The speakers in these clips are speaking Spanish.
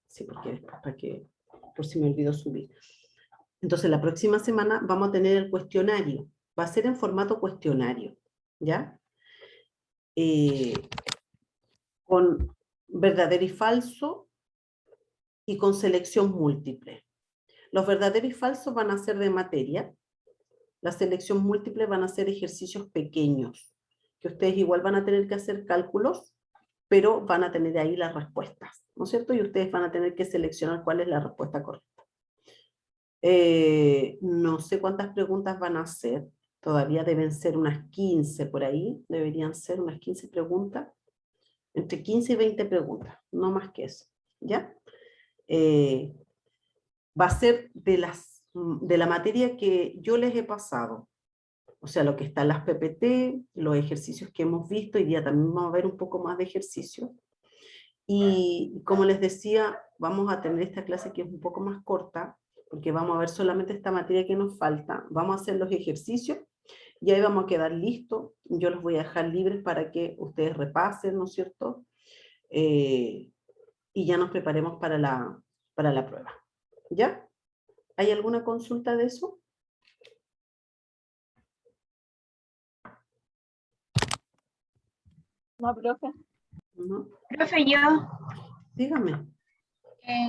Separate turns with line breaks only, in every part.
Sí, porque después para que, por si me olvidó subir. Entonces, la próxima semana vamos a tener el cuestionario. Va a ser en formato cuestionario, ¿ya? Con verdadero y falso y con selección múltiple. Los verdaderos y falsos van a ser de materia. La selección múltiple van a ser ejercicios pequeños, que ustedes igual van a tener que hacer cálculos, pero van a tener ahí las respuestas, ¿no es cierto? Y ustedes van a tener que seleccionar cuál es la respuesta correcta. No sé cuántas preguntas van a hacer, todavía deben ser unas 15 por ahí, deberían ser unas 15 preguntas, entre 15 y 20 preguntas, no más que eso, ¿ya? Va a ser de la materia que yo les he pasado, o sea, lo que está en las PPT, los ejercicios que hemos visto, hoy día también vamos a ver un poco más de ejercicios. Y como les decía, vamos a tener esta clase que es un poco más corta, porque vamos a ver solamente esta materia que nos falta, vamos a hacer los ejercicios, y ahí vamos a quedar listos, yo los voy a dejar libres para que ustedes repasen, ¿no es cierto? Y ya nos preparemos para la prueba, ¿ya? ¿Hay alguna consulta de eso?
No, profe.
¿No?
Profe, yo,
Dígame.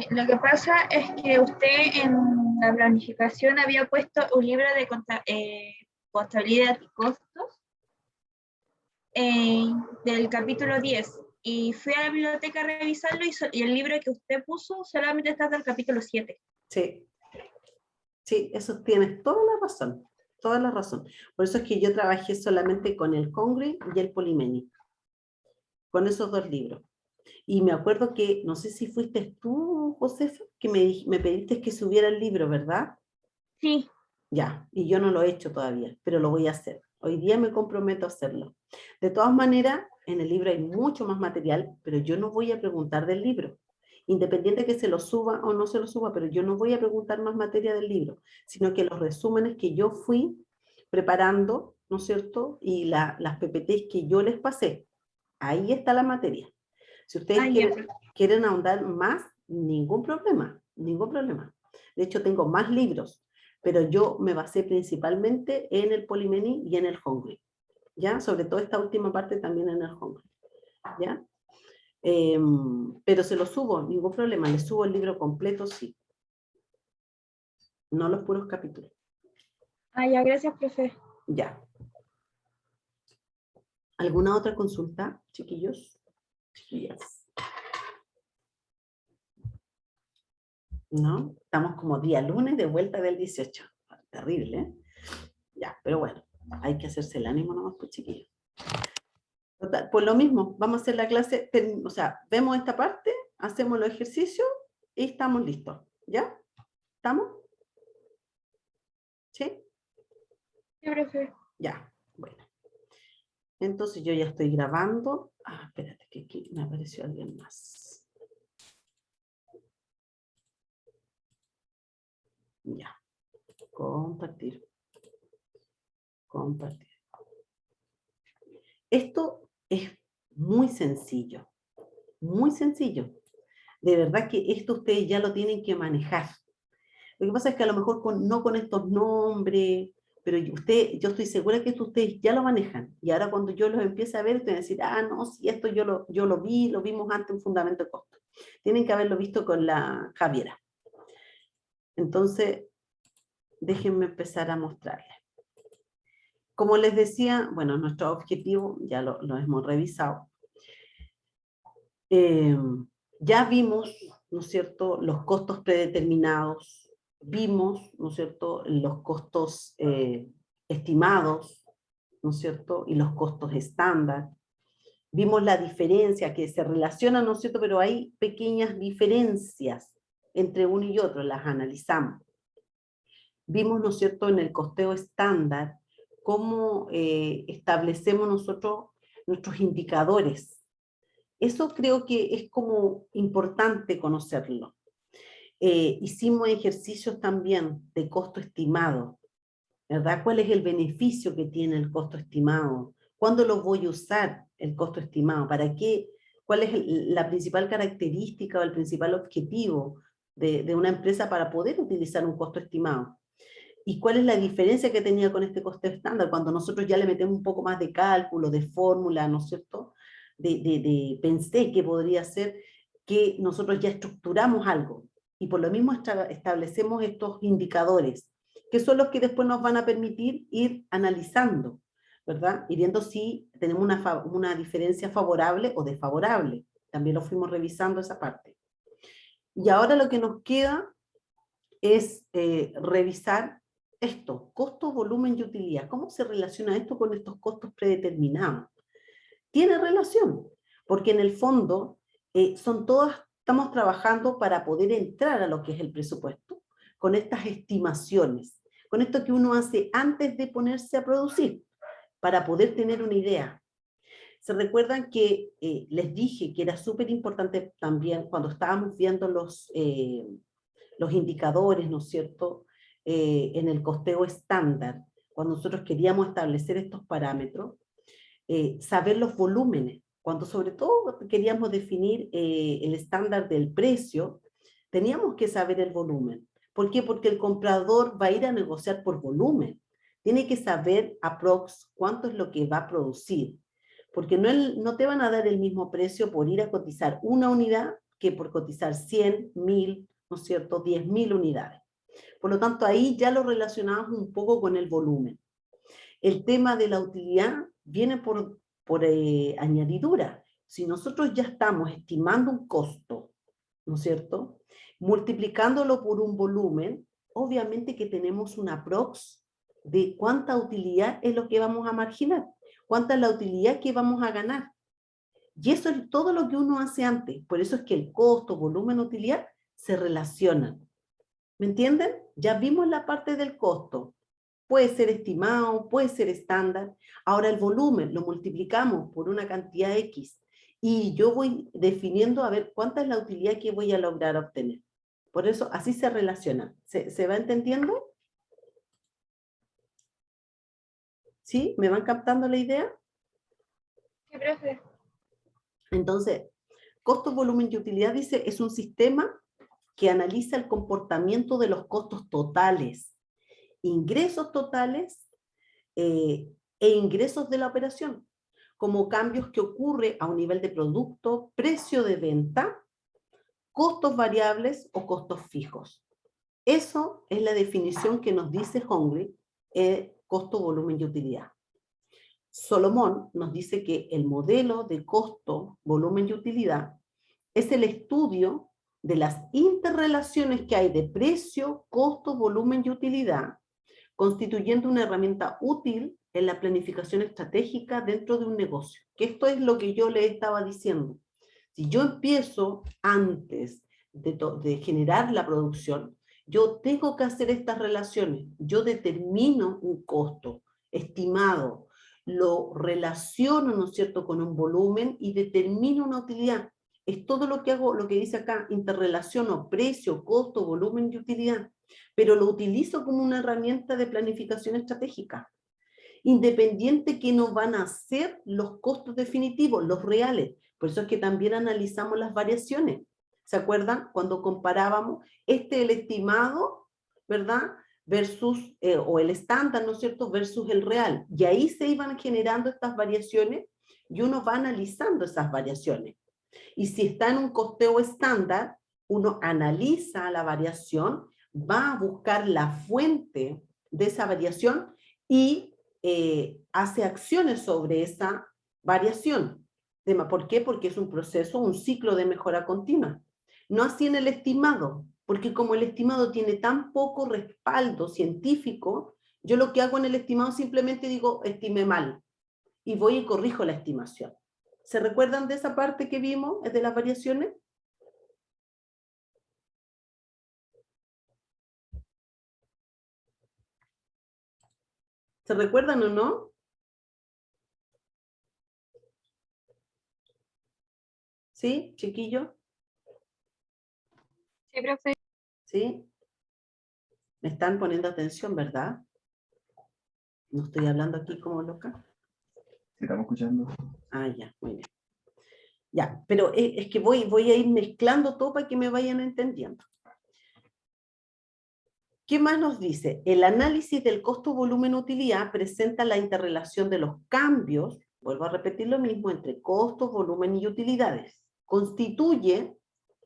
lo que pasa es que usted en la planificación había puesto un libro de contabilidad y costos del capítulo 10 y fui a la biblioteca a revisarlo y el libro que usted puso solamente está hasta el capítulo 7.
Sí, sí, eso tienes toda la razón, toda la razón. Por eso es que yo trabajé solamente con el Congress y el Polimeni, con esos dos libros. Y me acuerdo que, no sé si fuiste tú, Josefa, que me pediste que subiera el libro, ¿verdad?
Sí.
Ya, y yo no lo he hecho todavía, pero lo voy a hacer. Hoy día me comprometo a hacerlo. De todas maneras, en el libro hay mucho más material, pero yo no voy a preguntar del libro. Independiente que se lo suba o no se lo suba, pero yo no voy a preguntar más materia del libro, sino que los resúmenes que yo fui preparando, ¿no es cierto? Y las PPTs que yo les pasé, ahí está la materia. Si ustedes quieren ahondar más, ningún problema, ningún problema. De hecho, tengo más libros, pero yo me basé principalmente en el Polimeni y en el Hongry, ¿ya? Sobre todo esta última parte también en el Hongry, ¿ya? Pero se lo subo, ningún problema, le subo el libro completo, sí. No los puros capítulos.
Ah, ya, gracias, profe.
Ya. ¿Alguna otra consulta, chiquillos? Chiquillas. ¿No? Estamos como día lunes de vuelta del 18. Terrible, ¿eh? Ya, pero bueno, hay que hacerse el ánimo nomás, pues chiquillos. Total, pues lo mismo, vamos a hacer la clase, o sea, vemos esta parte, hacemos los ejercicios y estamos listos, ¿ya? ¿Estamos? ¿Sí?
Sí, profe.
Ya, bueno. Entonces yo ya estoy grabando. Ah, espérate, que aquí me apareció alguien más. Ya. Compartir. Compartir. Esto es muy sencillo. Muy sencillo. De verdad que esto ustedes ya lo tienen que manejar. Lo que pasa es que a lo mejor no con estos nombres, pero yo estoy segura que esto ustedes ya lo manejan. Y ahora cuando yo los empiece a ver, ustedes van a decir, ah, no, si esto yo lo vimos antes en Fundamento de Costo. Tienen que haberlo visto con la Javiera. Entonces, déjenme empezar a mostrarles. Como les decía, bueno, nuestro objetivo ya lo hemos revisado. Ya vimos, ¿no es cierto?, los costos predeterminados, vimos, ¿no es cierto?, los costos estimados, ¿no es cierto?, y los costos estándar. Vimos la diferencia que se relaciona, ¿no es cierto?, pero hay pequeñas diferencias entre uno y otro, las analizamos. Vimos, ¿no es cierto?, en el costeo estándar, cómo establecemos nosotros nuestros indicadores. Eso creo que es como importante conocerlo. Hicimos ejercicios también de costo estimado, ¿verdad? ¿Cuál es el beneficio que tiene el costo estimado? ¿Cuándo lo voy a usar el costo estimado? ¿Para qué cuál es la principal característica o el principal objetivo de una empresa para poder utilizar un costo estimado. ¿Y cuál es la diferencia que tenía con este costo estándar? Cuando nosotros ya le metemos un poco más de cálculo, de fórmula, ¿no es cierto? Pensé que podría ser que nosotros ya estructuramos algo y por lo mismo establecemos estos indicadores, que son los que después nos van a permitir ir analizando, ¿verdad? Y viendo si tenemos una diferencia favorable o desfavorable. También lo fuimos revisando esa parte. Y ahora lo que nos queda es revisar esto, costo, volumen y utilidad. ¿Cómo se relaciona esto con estos costos predeterminados? Tiene relación, porque en el fondo estamos trabajando para poder entrar a lo que es el presupuesto, con estas estimaciones, con esto que uno hace antes de ponerse a producir, para poder tener una idea. ¿Se recuerdan que les dije que era súper importante también cuando estábamos viendo los indicadores, ¿no es cierto?, en el costeo estándar, cuando nosotros queríamos establecer estos parámetros, saber los volúmenes, cuando sobre todo queríamos definir el estándar del precio, teníamos que saber el volumen. ¿Por qué? Porque el comprador va a ir a negociar por volumen. Tiene que saber aprox cuánto es lo que va a producir. Porque no te van a dar el mismo precio por ir a cotizar una unidad que por cotizar 100, 1000, ¿no es cierto?, 10.000 unidades. Por lo tanto, ahí ya lo relacionamos un poco con el volumen. El tema de la utilidad viene por añadidura. Si nosotros ya estamos estimando un costo, ¿no es cierto?, multiplicándolo por un volumen, obviamente que tenemos una aprox de cuánta utilidad es lo que vamos a marginar, cuánta es la utilidad que vamos a ganar. Y eso es todo lo que uno hace antes. Por eso es que el costo, volumen, utilidad se relacionan. ¿Me entienden? Ya vimos la parte del costo. Puede ser estimado, puede ser estándar. Ahora el volumen lo multiplicamos por una cantidad X y yo voy definiendo a ver cuánta es la utilidad que voy a lograr obtener. Por eso así se relaciona. ¿Se va entendiendo? ¿Sí? ¿Me van captando la idea?
Sí, profe.
Entonces, costo, volumen y utilidad, dice, es un sistema que analiza el comportamiento de los costos totales, ingresos totales e ingresos de la operación, como cambios que ocurre a un nivel de producto, precio de venta, costos variables o costos fijos. Eso es la definición que nos dice Hongli, costo, volumen y utilidad. Solomon nos dice que el modelo de costo, volumen y utilidad es el estudio de las interrelaciones que hay de precio, costo, volumen y utilidad, constituyendo una herramienta útil en la planificación estratégica dentro de un negocio. Que esto es lo que yo le estaba diciendo. Si yo empiezo antes de generar la producción, yo tengo que hacer estas relaciones. Yo determino un costo estimado, lo relaciono, ¿no es cierto?, con un volumen y determino una utilidad. Es todo lo que hago, lo que dice acá, interrelaciono precio, costo, volumen y utilidad, pero lo utilizo como una herramienta de planificación estratégica, independiente que no van a ser los costos definitivos, los reales. Por eso es que también analizamos las variaciones. ¿Se acuerdan? Cuando comparábamos el estimado, ¿verdad?, versus, o el estándar, ¿no es cierto?, versus el real. Y ahí se iban generando estas variaciones y uno va analizando esas variaciones. Y si está en un costeo estándar, uno analiza la variación, va a buscar la fuente de esa variación y hace acciones sobre esa variación. ¿Por qué? Porque es un proceso, un ciclo de mejora continua. No así en el estimado, porque como el estimado tiene tan poco respaldo científico, yo lo que hago en el estimado simplemente digo, estimé mal, y voy y corrijo la estimación. ¿Se recuerdan de esa parte que vimos, de las variaciones? ¿Se recuerdan o no? ¿Sí, chiquillo?
Sí, profe.
¿Sí? Me están poniendo atención, ¿verdad? No estoy hablando aquí como loca.
Sí, estamos escuchando.
Ah, ya, muy bien. Ya, pero es que voy a ir mezclando todo para que me vayan entendiendo. ¿Qué más nos dice? El análisis del costo-volumen-utilidad presenta la interrelación de los cambios, vuelvo a repetir lo mismo, entre costos, volumen y utilidades. Constituye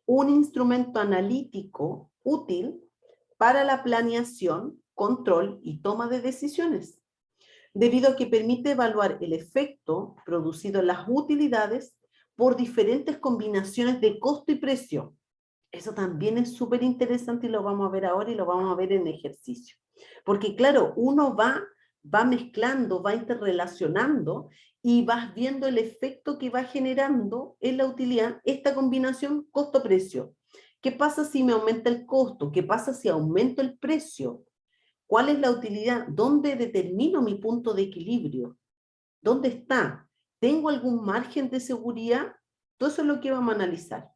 un instrumento analítico útil para la planeación, control y toma de decisiones, debido a que permite evaluar el efecto producido en las utilidades por diferentes combinaciones de costo y precio. Eso también es súper interesante y lo vamos a ver ahora y lo vamos a ver en ejercicio. Porque claro, uno va mezclando, va interrelacionando y vas viendo el efecto que va generando en la utilidad esta combinación costo-precio. ¿Qué pasa si me aumenta el costo? ¿Qué pasa si aumento el precio? ¿Cuál es la utilidad? ¿Dónde determino mi punto de equilibrio? ¿Dónde está? ¿Tengo algún margen de seguridad? Todo eso es lo que vamos a analizar.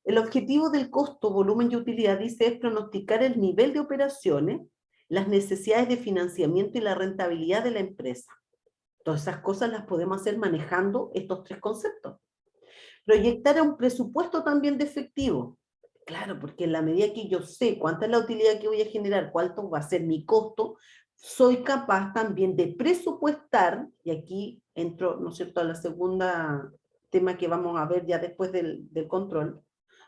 El objetivo del costo, volumen y utilidad, dice, es pronosticar el nivel de operaciones, las necesidades de financiamiento y la rentabilidad de la empresa. Todas esas cosas las podemos hacer manejando estos tres conceptos. Proyectar a un presupuesto también de efectivo. Claro, porque en la medida que yo sé cuánta es la utilidad que voy a generar, cuánto va a ser mi costo, soy capaz también de presupuestar, y aquí entro, ¿no es cierto?, a la segunda tema que vamos a ver ya después del control,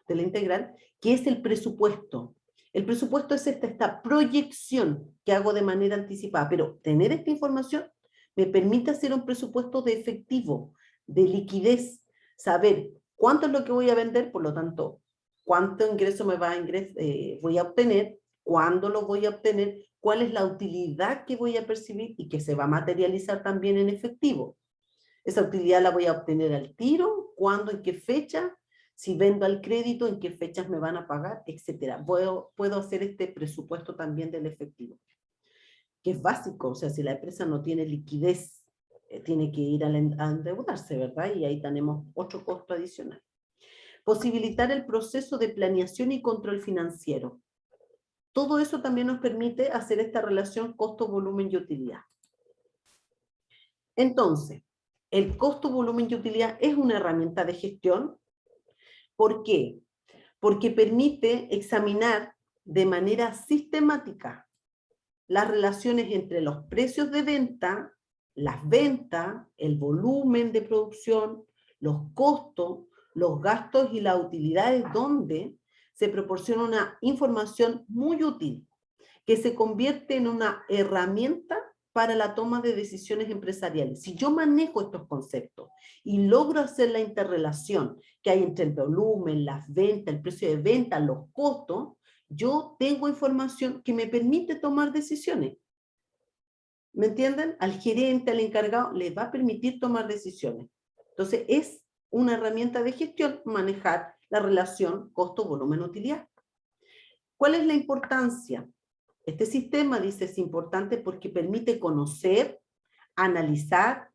de la integral, que es el presupuesto. El presupuesto es esta proyección que hago de manera anticipada, pero tener esta información me permite hacer un presupuesto de efectivo, de liquidez, saber cuánto es lo que voy a vender, por lo tanto, cuánto ingreso voy a obtener, cuándo lo voy a obtener, cuál es la utilidad que voy a percibir y que se va a materializar también en efectivo. Esa utilidad la voy a obtener al tiro, cuándo, en qué fecha, si vendo al crédito, en qué fechas me van a pagar, etcétera. Puedo hacer este presupuesto también del efectivo, que es básico. O sea, si la empresa no tiene liquidez, tiene que ir a endeudarse, ¿verdad? Y ahí tenemos otro costo adicional. Posibilitar el proceso de planeación y control financiero. Todo eso también nos permite hacer esta relación costo, volumen y utilidad. Entonces, el costo, volumen y utilidad es una herramienta de gestión. ¿Por qué? Porque permite examinar de manera sistemática las relaciones entre los precios de venta, las ventas, el volumen de producción, los costos, los gastos y las utilidades, donde se proporciona una información muy útil que se convierte en una herramienta para la toma de decisiones empresariales. Si yo manejo estos conceptos y logro hacer la interrelación que hay entre el volumen, las ventas, el precio de venta, los costos, yo tengo información que me permite tomar decisiones. ¿Me entienden? Al gerente, al encargado, le va a permitir tomar decisiones. Entonces, es una herramienta de gestión manejar la relación costo-volumen-utilidad. ¿Cuál es la importancia? Este sistema, dice, es importante porque permite conocer, analizar,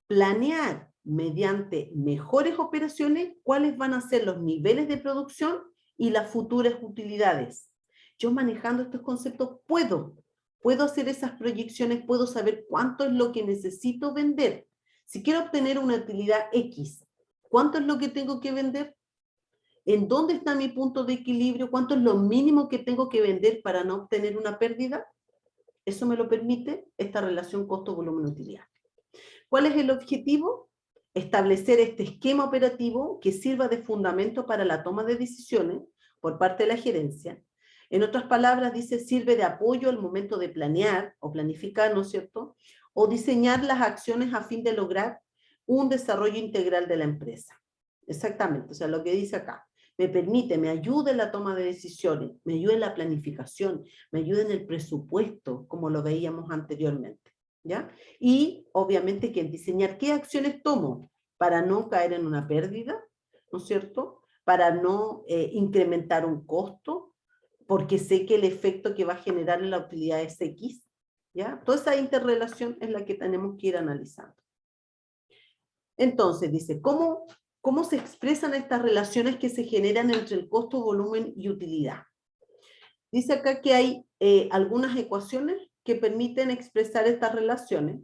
planear mediante mejores operaciones cuáles van a ser los niveles de producción y las futuras utilidades. Yo manejando estos conceptos puedo hacer esas proyecciones, puedo saber cuánto es lo que necesito vender. Si quiero obtener una utilidad X, ¿cuánto es lo que tengo que vender? ¿En dónde está mi punto de equilibrio? ¿Cuánto es lo mínimo que tengo que vender para no obtener una pérdida? Eso me lo permite esta relación costo-volumen-utilidad. ¿Cuál es el objetivo? Establecer este esquema operativo que sirva de fundamento para la toma de decisiones por parte de la gerencia. En otras palabras, dice, sirve de apoyo al momento de planear o planificar, ¿no es cierto? O diseñar las acciones a fin de lograr un desarrollo integral de la empresa. Exactamente, o sea, lo que dice acá. Me permite, me ayuda en la toma de decisiones, me ayuda en la planificación, me ayuda en el presupuesto, como lo veíamos anteriormente, ¿ya? Y obviamente que en diseñar qué acciones tomo para no caer en una pérdida, ¿no es cierto? Para no incrementar un costo, porque sé que el efecto que va a generar en la utilidad es X, ¿ya? Toda esa interrelación es la que tenemos que ir analizando. Entonces, dice, ¿cómo se expresan estas relaciones que se generan entre el costo, volumen y utilidad? Dice acá que hay algunas ecuaciones que permiten expresar estas relaciones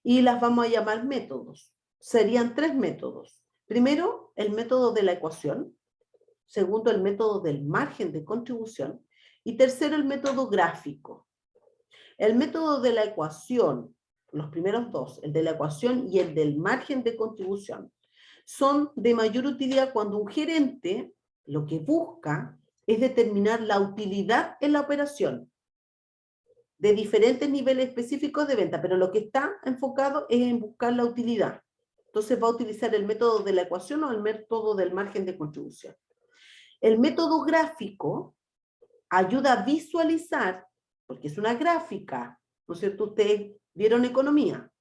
y las vamos a llamar métodos. Serían 3 métodos. Primero, el método de la ecuación. Segundo, el método del margen de contribución. Y tercero, el método gráfico. El método de la ecuación, los primeros dos, el de la ecuación y el del margen de contribución, son de mayor utilidad cuando un gerente lo que busca es determinar la utilidad en la operación de diferentes niveles específicos de venta, pero lo que está enfocado es en buscar la utilidad. Entonces va a utilizar el método de la ecuación o el método del margen de contribución. El método gráfico ayuda a visualizar, porque es una gráfica, ¿no es cierto? Ustedes vieron economía.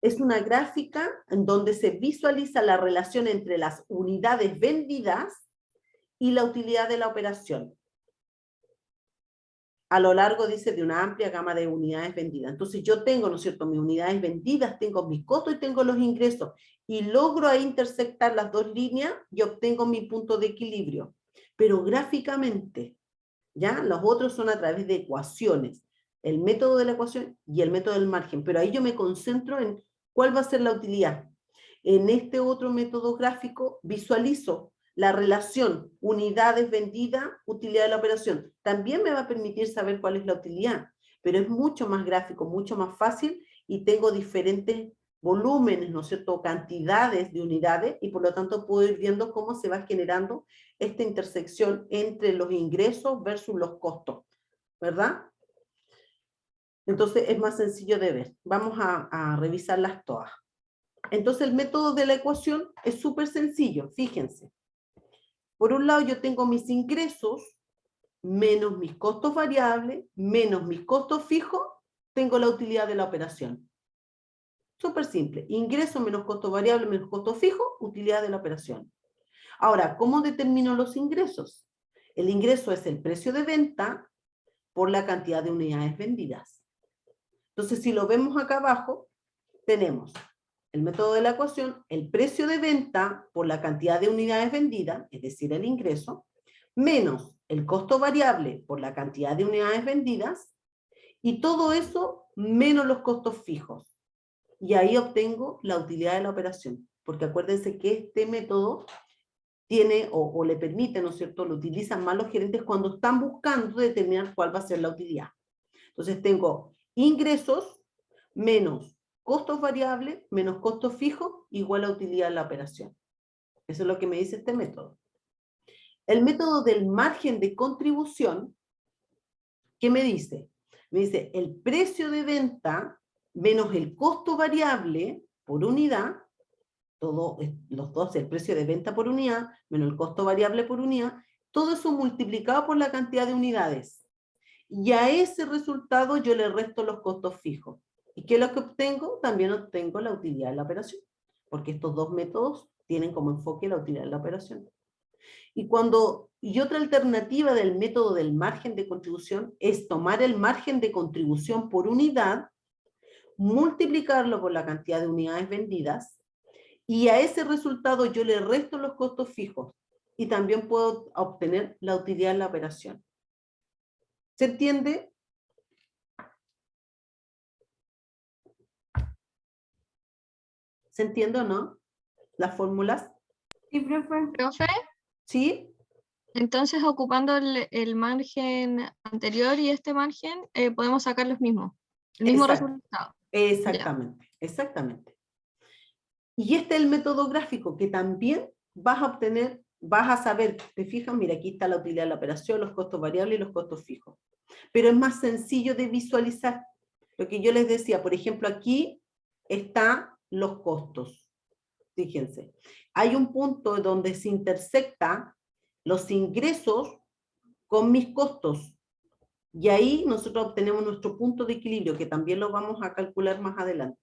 Es una gráfica en donde se visualiza la relación entre las unidades vendidas y la utilidad de la operación. A lo largo, dice, de una amplia gama de unidades vendidas. Entonces yo tengo, ¿no es cierto?, mis unidades vendidas, tengo mis costos y tengo los ingresos. Y logro ahí intersectar las dos líneas y obtengo mi punto de equilibrio. Pero gráficamente, ¿ya? Los otros son a través de ecuaciones. El método de la ecuación y el método del margen. Pero ahí yo me concentro en cuál va a ser la utilidad. En este otro método gráfico visualizo la relación unidades vendidas, utilidad de la operación. También me va a permitir saber cuál es la utilidad, pero es mucho más gráfico, mucho más fácil y tengo diferentes volúmenes, ¿no es cierto?, cantidades de unidades y por lo tanto puedo ir viendo cómo se va generando esta intersección entre los ingresos versus los costos, ¿verdad? Entonces es más sencillo de ver. Vamos a revisarlas todas. Entonces el método de la ecuación es súper sencillo, fíjense. Por un lado yo tengo mis ingresos menos mis costos variables, menos mis costos fijos, tengo la utilidad de la operación. Súper simple. Ingreso menos costo variable menos costo fijo, utilidad de la operación. Ahora, ¿cómo determino los ingresos? El ingreso es el precio de venta por la cantidad de unidades vendidas. Entonces, si lo vemos acá abajo, tenemos el método de la ecuación, el precio de venta por la cantidad de unidades vendidas, es decir, el ingreso, menos el costo variable por la cantidad de unidades vendidas, y todo eso menos los costos fijos. Y ahí obtengo la utilidad de la operación, porque acuérdense que este método tiene o le permite, ¿no es cierto?, lo utilizan más los gerentes cuando están buscando determinar cuál va a ser la utilidad. Entonces tengo ingresos menos costos variables menos costos fijos igual a utilidad de la operación. Eso es lo que me dice este método. El método del margen de contribución, ¿qué me dice? Me dice el precio de venta menos el costo variable por unidad, los dos, el precio de venta por unidad menos el costo variable por unidad, todo eso multiplicado por la cantidad de unidades. Y a ese resultado yo le resto los costos fijos. ¿Y qué es lo que obtengo? También obtengo la utilidad de la operación, porque estos dos métodos tienen como enfoque la utilidad de la operación. Y otra alternativa del método del margen de contribución es tomar el margen de contribución por unidad, multiplicarlo por la cantidad de unidades vendidas, y a ese resultado yo le resto los costos fijos, y también puedo obtener la utilidad de la operación. ¿Se entiende? ¿Se entiende o no? Las fórmulas.
Sí, profe.
Profe,
¿Sí?
entonces ocupando el margen anterior y este margen, podemos sacar los mismos, el mismo
Exacto.
resultado.
Exactamente, exactamente. Y este es el método gráfico que también vas a obtener, vas a saber, te fijas, mira, aquí está la utilidad de la operación, los costos variables y los costos fijos. Pero es más sencillo de visualizar. Lo que yo les decía, por ejemplo, aquí están los costos. Fíjense, hay un punto donde se intersecta los ingresos con mis costos. Y ahí nosotros obtenemos nuestro punto de equilibrio, que también lo vamos a calcular más adelante.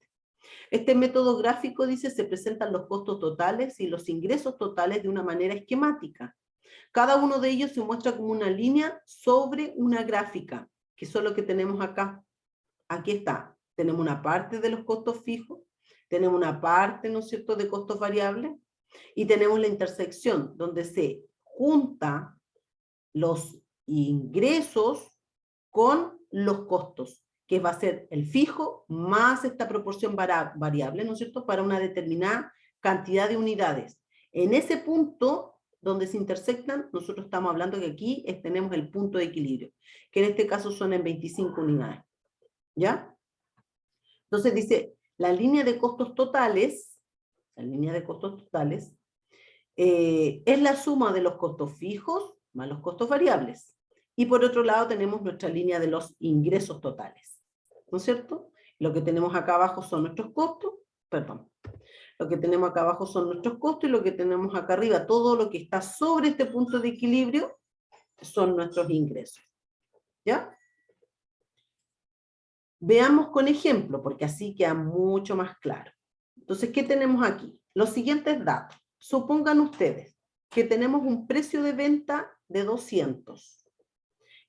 Este método gráfico, dice, se presentan los costos totales y los ingresos totales de una manera esquemática. Cada uno de ellos se muestra como una línea sobre una gráfica, que eso es lo que tenemos acá. Aquí está. Tenemos una parte de los costos fijos, tenemos una parte, ¿no es cierto?, de costos variables, y tenemos la intersección, donde se junta los ingresos con los costos, que va a ser el fijo más esta proporción variable, ¿no es cierto?, para una determinada cantidad de unidades. En ese punto donde se intersectan, nosotros estamos hablando que aquí tenemos el punto de equilibrio, que en este caso son en 25 unidades. ¿Ya? Entonces dice, la línea de costos totales es la suma de los costos fijos más los costos variables. Y por otro lado tenemos nuestra línea de los ingresos totales. ¿No es cierto? Lo que tenemos acá abajo son nuestros costos, perdón. Lo que tenemos acá abajo son nuestros costos y lo que tenemos acá arriba, todo lo que está sobre este punto de equilibrio, son nuestros ingresos. ¿Ya? Veamos con ejemplo, porque así queda mucho más claro. Entonces, ¿qué tenemos aquí? Los siguientes datos. Supongan ustedes que tenemos un precio de venta de 200,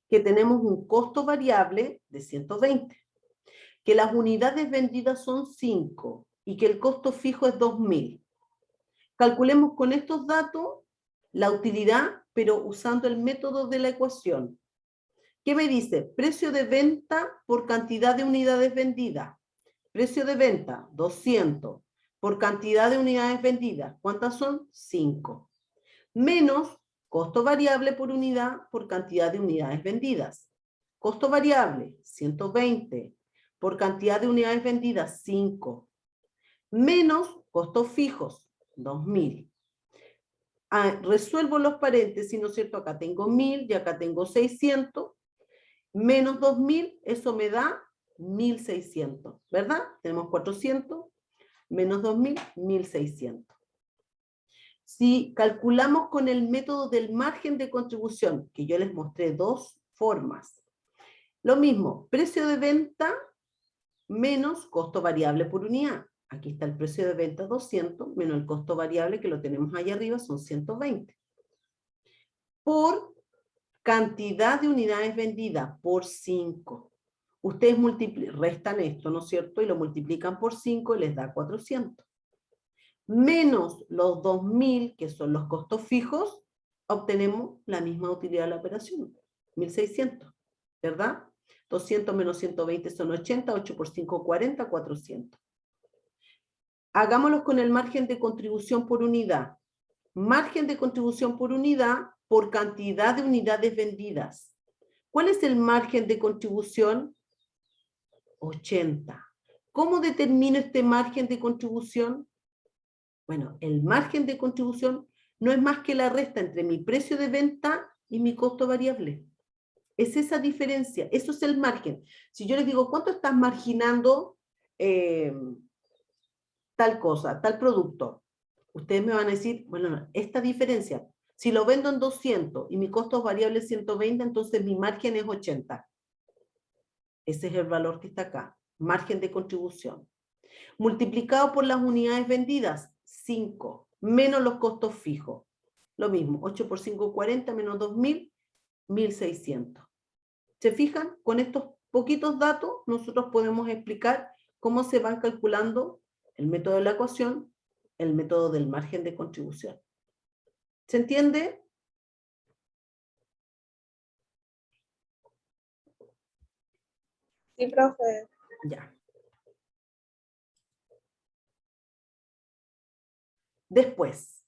que tenemos un costo variable de 120, que las unidades vendidas son 5 y que el costo fijo es 2000. Calculemos con estos datos la utilidad, pero usando el método de la ecuación. ¿Qué me dice? Precio de venta por cantidad de unidades vendidas. Precio de venta, 200. Por cantidad de unidades vendidas, ¿cuántas son? 5. Menos costo variable por unidad por cantidad de unidades vendidas. Costo variable, 120. Por cantidad de unidades vendidas, 5. Menos costos fijos, 2000. Resuelvo los paréntesis, ¿no es cierto? Acá tengo 1000 y acá tengo 600. Menos 2000, eso me da 1600, ¿verdad? Tenemos 400, menos 2000, 1600. Si calculamos con el método del margen de contribución, que yo les mostré dos formas, lo mismo, precio de venta menos costo variable por unidad. Aquí está el precio de venta 200, menos el costo variable que lo tenemos ahí arriba, son 120. Por cantidad de unidades vendidas por 5. Ustedes restan esto, ¿no es cierto? Y lo multiplican por 5 y les da 400. Menos los 2000, que son los costos fijos, obtenemos la misma utilidad de la operación, 1600, ¿verdad? 200 menos 120 son 80, 8 por 5, 40, 400. Hagámoslo con el margen de contribución por unidad. Margen de contribución por unidad por cantidad de unidades vendidas. ¿Cuál es el margen de contribución? 80. ¿Cómo determino este margen de contribución? Bueno, el margen de contribución no es más que la resta entre mi precio de venta y mi costo variable. Es esa diferencia, eso es el margen. Si yo les digo, ¿cuánto estás marginando tal cosa, tal producto? Ustedes me van a decir, bueno, no, esta diferencia, si lo vendo en 200 y mi costo variable es 120, entonces mi margen es 80. Ese es el valor que está acá, margen de contribución. Multiplicado por las unidades vendidas, 5, menos los costos fijos. Lo mismo, 8 por 5, 40, menos 2000, 1600. ¿Se fijan? Con estos poquitos datos nosotros podemos explicar cómo se van calculando el método de la ecuación, el método del margen de contribución. ¿Se entiende?
Sí, profe.
Ya. Después,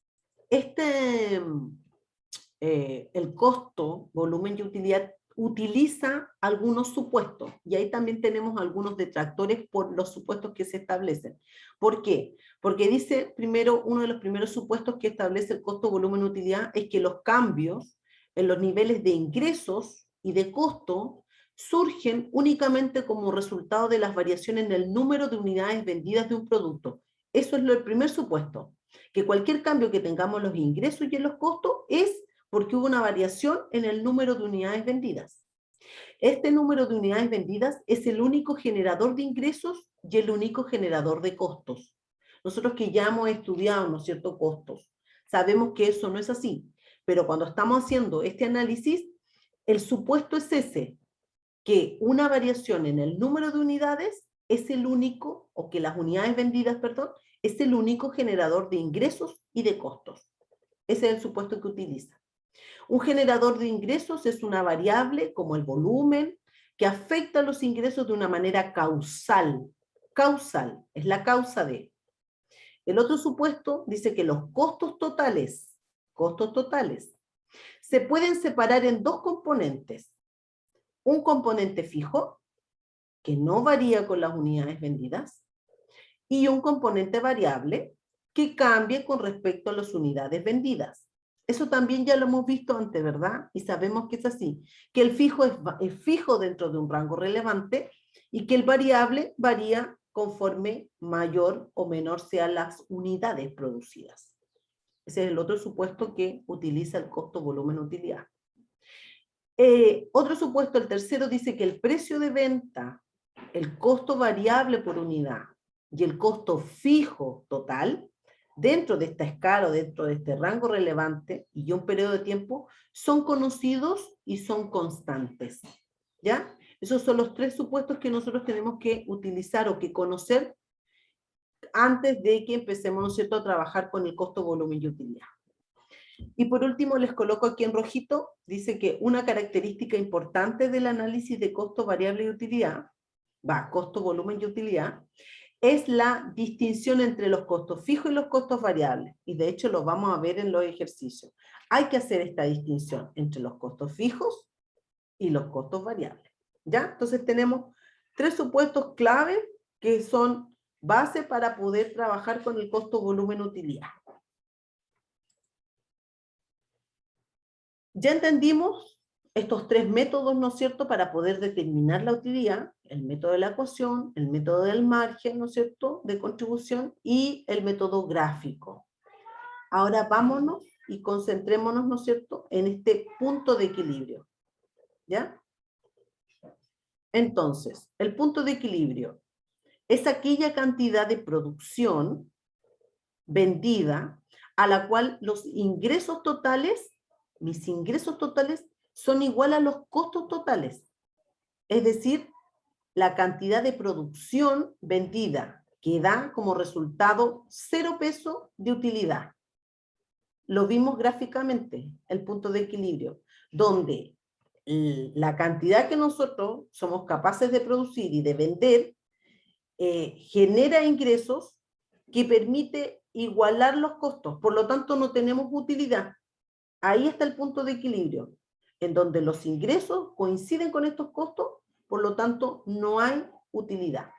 el costo, volumen y utilidad utiliza algunos supuestos, y ahí también tenemos algunos detractores por los supuestos que se establecen. ¿Por qué? Porque dice, primero, uno de los primeros supuestos que establece el costo, volumen y utilidad es que los cambios en los niveles de ingresos y de costo surgen únicamente como resultado de las variaciones en el número de unidades vendidas de un producto. Eso es el primer supuesto, que cualquier cambio que tengamos en los ingresos y en los costos es porque hubo una variación en el número de unidades vendidas. Este número de unidades vendidas es el único generador de ingresos y el único generador de costos. Nosotros que ya hemos estudiado, ¿no es cierto?, costos, sabemos que eso no es así, pero cuando estamos haciendo este análisis, el supuesto es ese, que una variación en el número de unidades es el único, o que las unidades vendidas, perdón, es el único generador de ingresos y de costos. Ese es el supuesto que utiliza. Un generador de ingresos es una variable, como el volumen, que afecta los ingresos de una manera causal. Causal, es la causa de. El otro supuesto dice que los costos totales, se pueden separar en dos componentes. Un componente fijo, que no varía con las unidades vendidas, y un componente variable, que cambie con respecto a las unidades vendidas. Eso también ya lo hemos visto antes, ¿verdad? Y sabemos que es así, que el fijo es fijo dentro de un rango relevante y que el variable varía conforme mayor o menor sean las unidades producidas. Ese es el otro supuesto que utiliza el costo, volumen, utilidad. Otro supuesto, el tercero, dice que el precio de venta, el costo variable por unidad y el costo fijo total, dentro de esta escala o dentro de este rango relevante y un periodo de tiempo, son conocidos y son constantes. ¿Ya? Esos son los tres supuestos que nosotros tenemos que utilizar o que conocer antes de que empecemos, ¿no es cierto?, a trabajar con el costo, volumen y utilidad. Y por último les coloco aquí en rojito, dice que una característica importante del análisis de costo, variable y utilidad, costo, volumen y utilidad, es la distinción entre los costos fijos y los costos variables. Y de hecho lo vamos a ver en los ejercicios. Hay que hacer esta distinción entre los costos fijos y los costos variables. ¿Ya? Entonces tenemos tres supuestos clave que son base para poder trabajar con el costo, volumen, utilidad. Ya entendimos estos tres métodos, ¿no es cierto?, para poder determinar la utilidad: el método de la ecuación, el método del margen, ¿no es cierto?, de contribución, y el método gráfico. Ahora vámonos y concentrémonos, ¿no es cierto?, en este punto de equilibrio. ¿Ya? Entonces, el punto de equilibrio es aquella cantidad de producción vendida a la cual los ingresos totales, mis ingresos totales, son iguales a los costos totales. Es decir, la cantidad de producción vendida que da como resultado 0 pesos de utilidad. Lo vimos gráficamente, el punto de equilibrio, donde la cantidad que nosotros somos capaces de producir y de vender genera ingresos que permite igualar los costos, por lo tanto no tenemos utilidad. Ahí está el punto de equilibrio, en donde los ingresos coinciden con estos costos, por lo tanto no hay utilidad.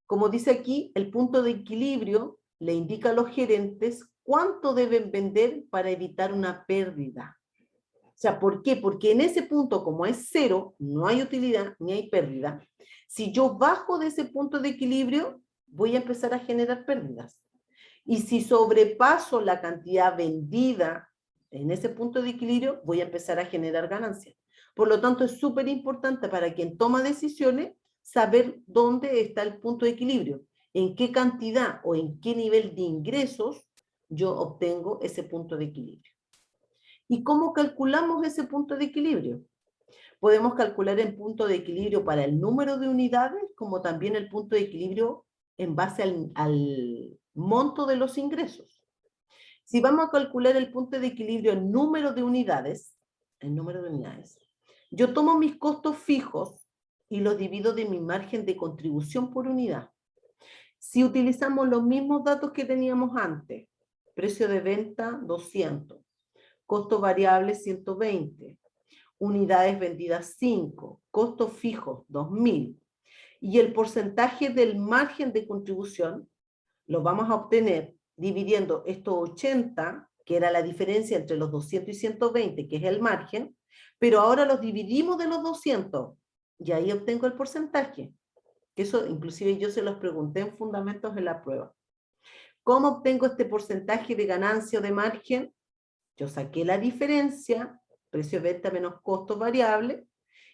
Como dice aquí, el punto de equilibrio le indica a los gerentes cuánto deben vender para evitar una pérdida. O sea, ¿por qué? Porque en ese punto, como es 0, no hay utilidad ni hay pérdida. Si yo bajo de ese punto de equilibrio, voy a empezar a generar pérdidas. Y si sobrepaso la cantidad vendida en ese punto de equilibrio, voy a empezar a generar ganancias. Por lo tanto, es súper importante para quien toma decisiones saber dónde está el punto de equilibrio, en qué cantidad o en qué nivel de ingresos yo obtengo ese punto de equilibrio. ¿Y cómo calculamos ese punto de equilibrio? Podemos calcular el punto de equilibrio para el número de unidades, como también el punto de equilibrio en base al monto de los ingresos. Si vamos a calcular el punto de equilibrio en número de unidades, yo tomo mis costos fijos y los divido de mi margen de contribución por unidad. Si utilizamos los mismos datos que teníamos antes, precio de venta 200, costo variable 120, unidades vendidas 5, costos fijos 2000, y el porcentaje del margen de contribución lo vamos a obtener dividiendo estos 80, que era la diferencia entre los 200 y 120, que es el margen, pero ahora los dividimos de los 200, y ahí obtengo el porcentaje. Eso inclusive yo se los pregunté en fundamentos de la prueba. ¿Cómo obtengo este porcentaje de ganancia o de margen? Yo saqué la diferencia, precio de venta menos costo variable,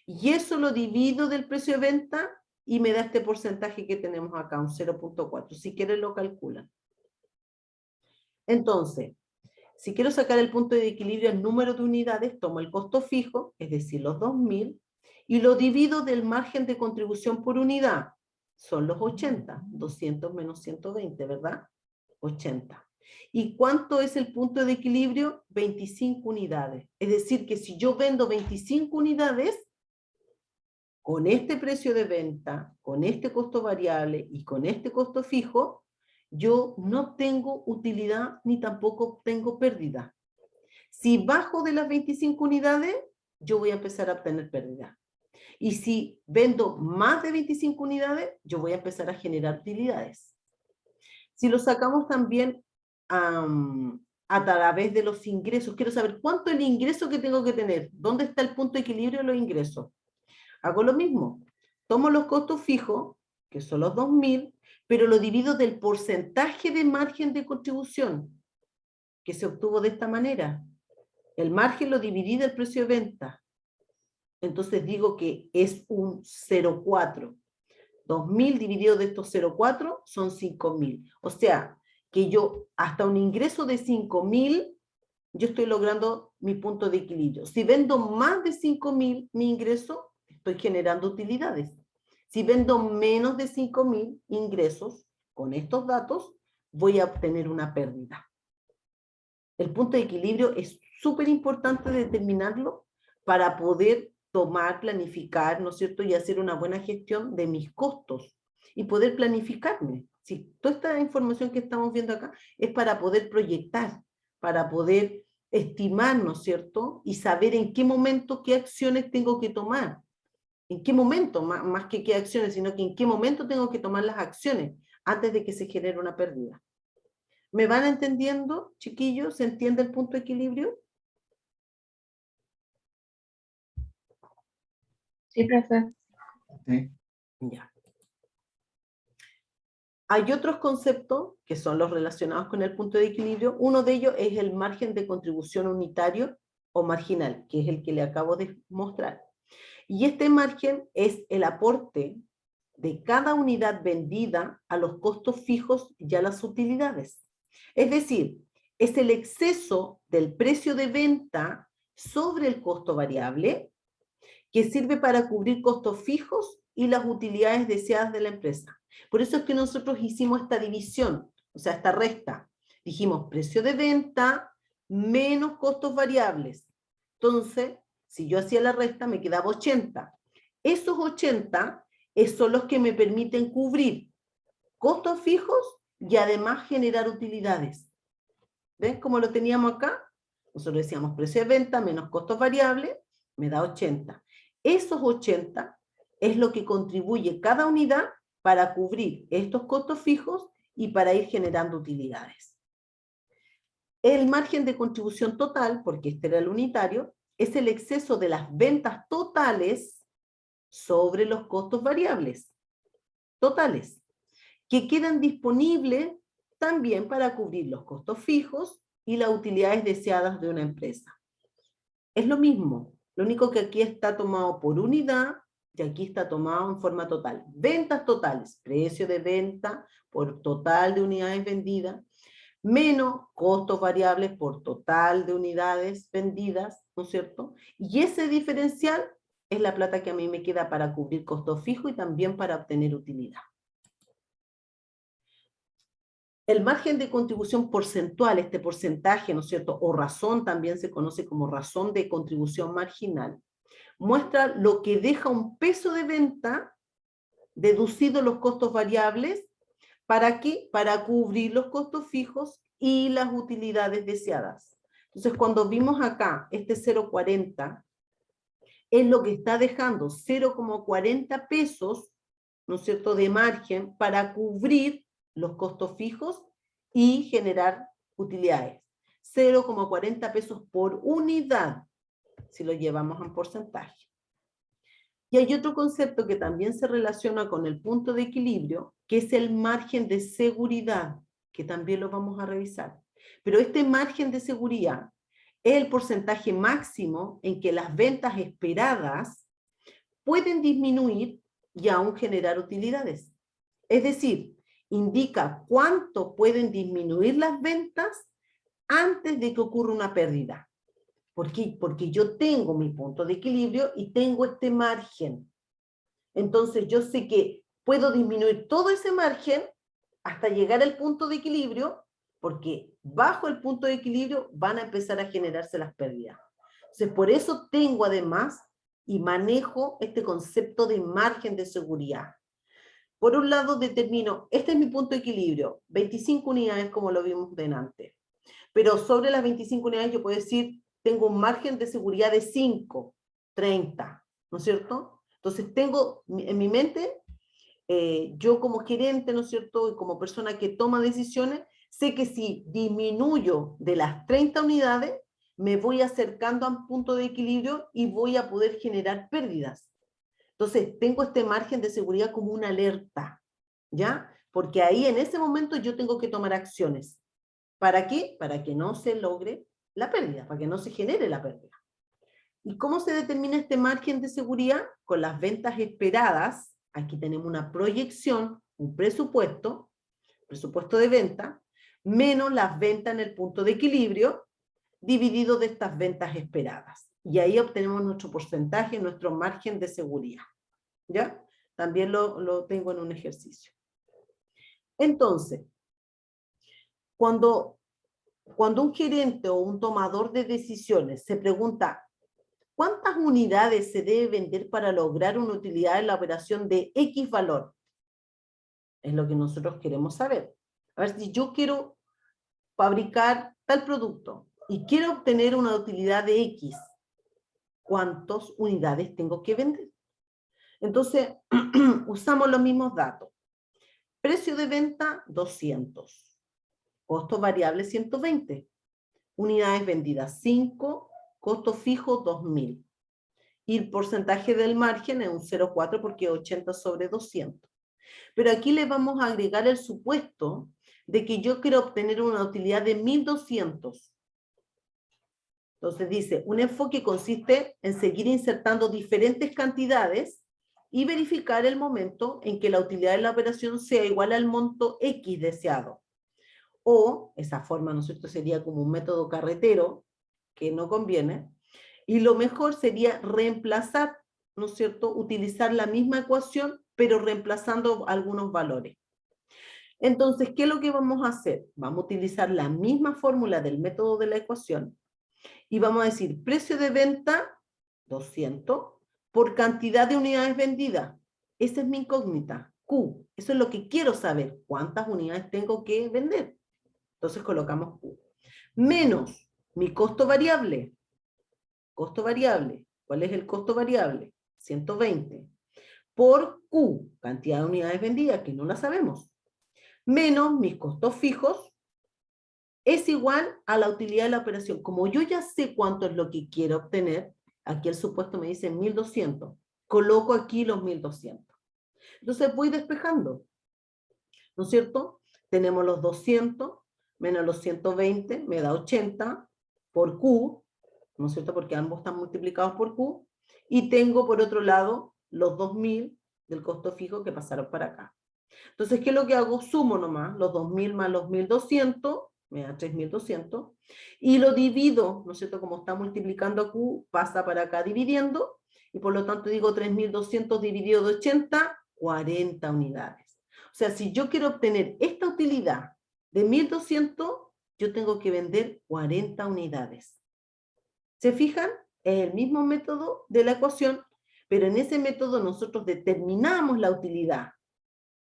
y eso lo divido del precio de venta y me da este porcentaje que tenemos acá, un 0.4. Si quieren lo calculan. Entonces, si quiero sacar el punto de equilibrio en número de unidades, tomo el costo fijo, es decir, los 2000, y lo divido del margen de contribución por unidad. Son los 80, 200 menos 120, ¿verdad? 80. ¿Y cuánto es el punto de equilibrio? 25 unidades. Es decir, que si yo vendo 25 unidades, con este precio de venta, con este costo variable y con este costo fijo, yo no tengo utilidad ni tampoco tengo pérdida. Si bajo de las 25 unidades, yo voy a empezar a obtener pérdida. Y si vendo más de 25 unidades, yo voy a empezar a generar utilidades. Si lo sacamos también a través de los ingresos, quiero saber cuánto es el ingreso que tengo que tener, dónde está el punto de equilibrio de los ingresos. Hago lo mismo, tomo los costos fijos, que son los 2.000, pero lo divido del porcentaje de margen de contribución que se obtuvo de esta manera. El margen lo dividí del precio de venta. Entonces digo que es un 0,4. 2.000 dividido de estos 0,4 son 5.000. O sea, que yo hasta un ingreso de 5.000, yo estoy logrando mi punto de equilibrio. Si vendo más de 5.000, mi ingreso, estoy generando utilidades. Si vendo menos de 5.000 ingresos, con estos datos, voy a obtener una pérdida. El punto de equilibrio es súper importante determinarlo para poder tomar, planificar, ¿no es cierto?, y hacer una buena gestión de mis costos y poder planificarme. Sí, toda esta información que estamos viendo acá es para poder proyectar, para poder estimar, ¿no es cierto?, y saber en qué momento qué acciones tengo que tomar. En qué momento, más que qué acciones, sino que en qué momento tengo que tomar las acciones antes de que se genere una pérdida. ¿Me van entendiendo, chiquillos? ¿Se entiende el punto de equilibrio?
Sí, profe.
Sí.
Ya. Hay otros conceptos que son los relacionados con el punto de equilibrio. Uno de ellos es el margen de contribución unitario o marginal, que es el que le acabo de mostrar. Y este margen es el aporte de cada unidad vendida a los costos fijos y a las utilidades. Es decir, es el exceso del precio de venta sobre el costo variable que sirve para cubrir costos fijos y las utilidades deseadas de la empresa. Por eso es que nosotros hicimos esta división, o sea, esta resta. Dijimos precio de venta menos costos variables. Entonces, si yo hacía la resta, me quedaba 80. Esos 80 son los que me permiten cubrir costos fijos y además generar utilidades. ¿Ven cómo lo teníamos acá? Nosotros decíamos precio de venta menos costos variables, me da 80. Esos 80 es lo que contribuye cada unidad para cubrir estos costos fijos y para ir generando utilidades. El margen de contribución total, porque este era el unitario, es el exceso de las ventas totales sobre los costos variables totales, que quedan disponibles también para cubrir los costos fijos y las utilidades deseadas de una empresa. Es lo mismo, lo único que aquí está tomado por unidad y aquí está tomado en forma total. Ventas totales, precio de venta por total de unidades vendidas, menos costos variables por total de unidades vendidas, ¿no es cierto? Y ese diferencial es la plata que a mí me queda para cubrir costos fijos y también para obtener utilidad. El margen de contribución porcentual, este porcentaje, ¿no es cierto?, o razón, también se conoce como razón de contribución marginal, muestra lo que deja un peso de venta deducido los costos variables. ¿Para qué? Para cubrir los costos fijos y las utilidades deseadas. Entonces, cuando vimos acá este 0,40, es lo que está dejando 0,40 pesos, ¿no es cierto?, de margen para cubrir los costos fijos y generar utilidades. 0,40 pesos por unidad, si lo llevamos en porcentaje. Y hay otro concepto que también se relaciona con el punto de equilibrio, que es el margen de seguridad, que también lo vamos a revisar. Pero este margen de seguridad es el porcentaje máximo en que las ventas esperadas pueden disminuir y aún generar utilidades. Es decir, indica cuánto pueden disminuir las ventas antes de que ocurra una pérdida. ¿Por qué? Porque yo tengo mi punto de equilibrio y tengo este margen. Entonces yo sé que puedo disminuir todo ese margen hasta llegar al punto de equilibrio, porque bajo el punto de equilibrio van a empezar a generarse las pérdidas. Entonces por eso tengo además y manejo este concepto de margen de seguridad. Por un lado determino, este es mi punto de equilibrio, 25 unidades como lo vimos delante. Pero sobre las 25 unidades yo puedo decir, tengo un margen de seguridad de 5, 30, ¿no es cierto? Entonces tengo en mi mente, yo como gerente, ¿no es cierto? Y como persona que toma decisiones, sé que si disminuyo de las 30 unidades, me voy acercando a un punto de equilibrio y voy a poder generar pérdidas. Entonces, tengo este margen de seguridad como una alerta, ¿ya? Porque ahí en ese momento yo tengo que tomar acciones. ¿Para qué? Para que no se logre la pérdida, para que no se genere la pérdida. ¿Y cómo se determina este margen de seguridad? Con las ventas esperadas. Aquí tenemos una proyección, un presupuesto de venta, menos las ventas en el punto de equilibrio, dividido de estas ventas esperadas. Y ahí obtenemos nuestro porcentaje, nuestro margen de seguridad. ¿Ya? También lo tengo en un ejercicio. Entonces, cuando un gerente o un tomador de decisiones se pregunta ¿cuántas unidades se debe vender para lograr una utilidad en la operación de X valor? Es lo que nosotros queremos saber. A ver, si yo quiero fabricar tal producto y quiero obtener una utilidad de X, ¿cuántas unidades tengo que vender? Entonces, usamos los mismos datos. Precio de venta, 200. Costo variable, 120. Unidades vendidas, 5. Costo fijo, 2000. Y el porcentaje del margen es un 0,4 porque es 80 sobre 200. Pero aquí le vamos a agregar el supuesto de que yo quiero obtener una utilidad de 1200. Entonces dice, un enfoque consiste en seguir insertando diferentes cantidades y verificar el momento en que la utilidad de la operación sea igual al monto X deseado. O, esa forma, ¿no es cierto?, sería como un método carretero, que no conviene, y lo mejor sería reemplazar, ¿no es cierto?, utilizar la misma ecuación, pero reemplazando algunos valores. Entonces, ¿qué es lo que vamos a hacer? Vamos a utilizar la misma fórmula del método de la ecuación, y vamos a decir, precio de venta, 200, por cantidad de unidades vendidas. Esa es mi incógnita, Q. Eso es lo que quiero saber, cuántas unidades tengo que vender. Entonces colocamos Q. Menos mi costo variable. Costo variable. ¿Cuál es el costo variable? 120. Por Q, cantidad de unidades vendidas, que no la sabemos. Menos mis costos fijos, es igual a la utilidad de la operación. Como yo ya sé cuánto es lo que quiero obtener, aquí el supuesto me dice 1200. Coloco aquí los 1200. Entonces voy despejando, ¿no es cierto? Tenemos los 200 menos los 120, me da 80 por Q, ¿no es cierto? Porque ambos están multiplicados por Q. Y tengo por otro lado los 2000 del costo fijo que pasaron para acá. Entonces, ¿qué es lo que hago? Sumo nomás los 2000 más los 1200, me da 3200, y lo divido, ¿no es cierto? Como está multiplicando Q, pasa para acá dividiendo, y por lo tanto digo 3200 dividido de 80, 40 unidades. O sea, si yo quiero obtener esta utilidad de 1200, yo tengo que vender 40 unidades. ¿Se fijan? Es el mismo método de la ecuación, pero en ese método nosotros determinamos la utilidad.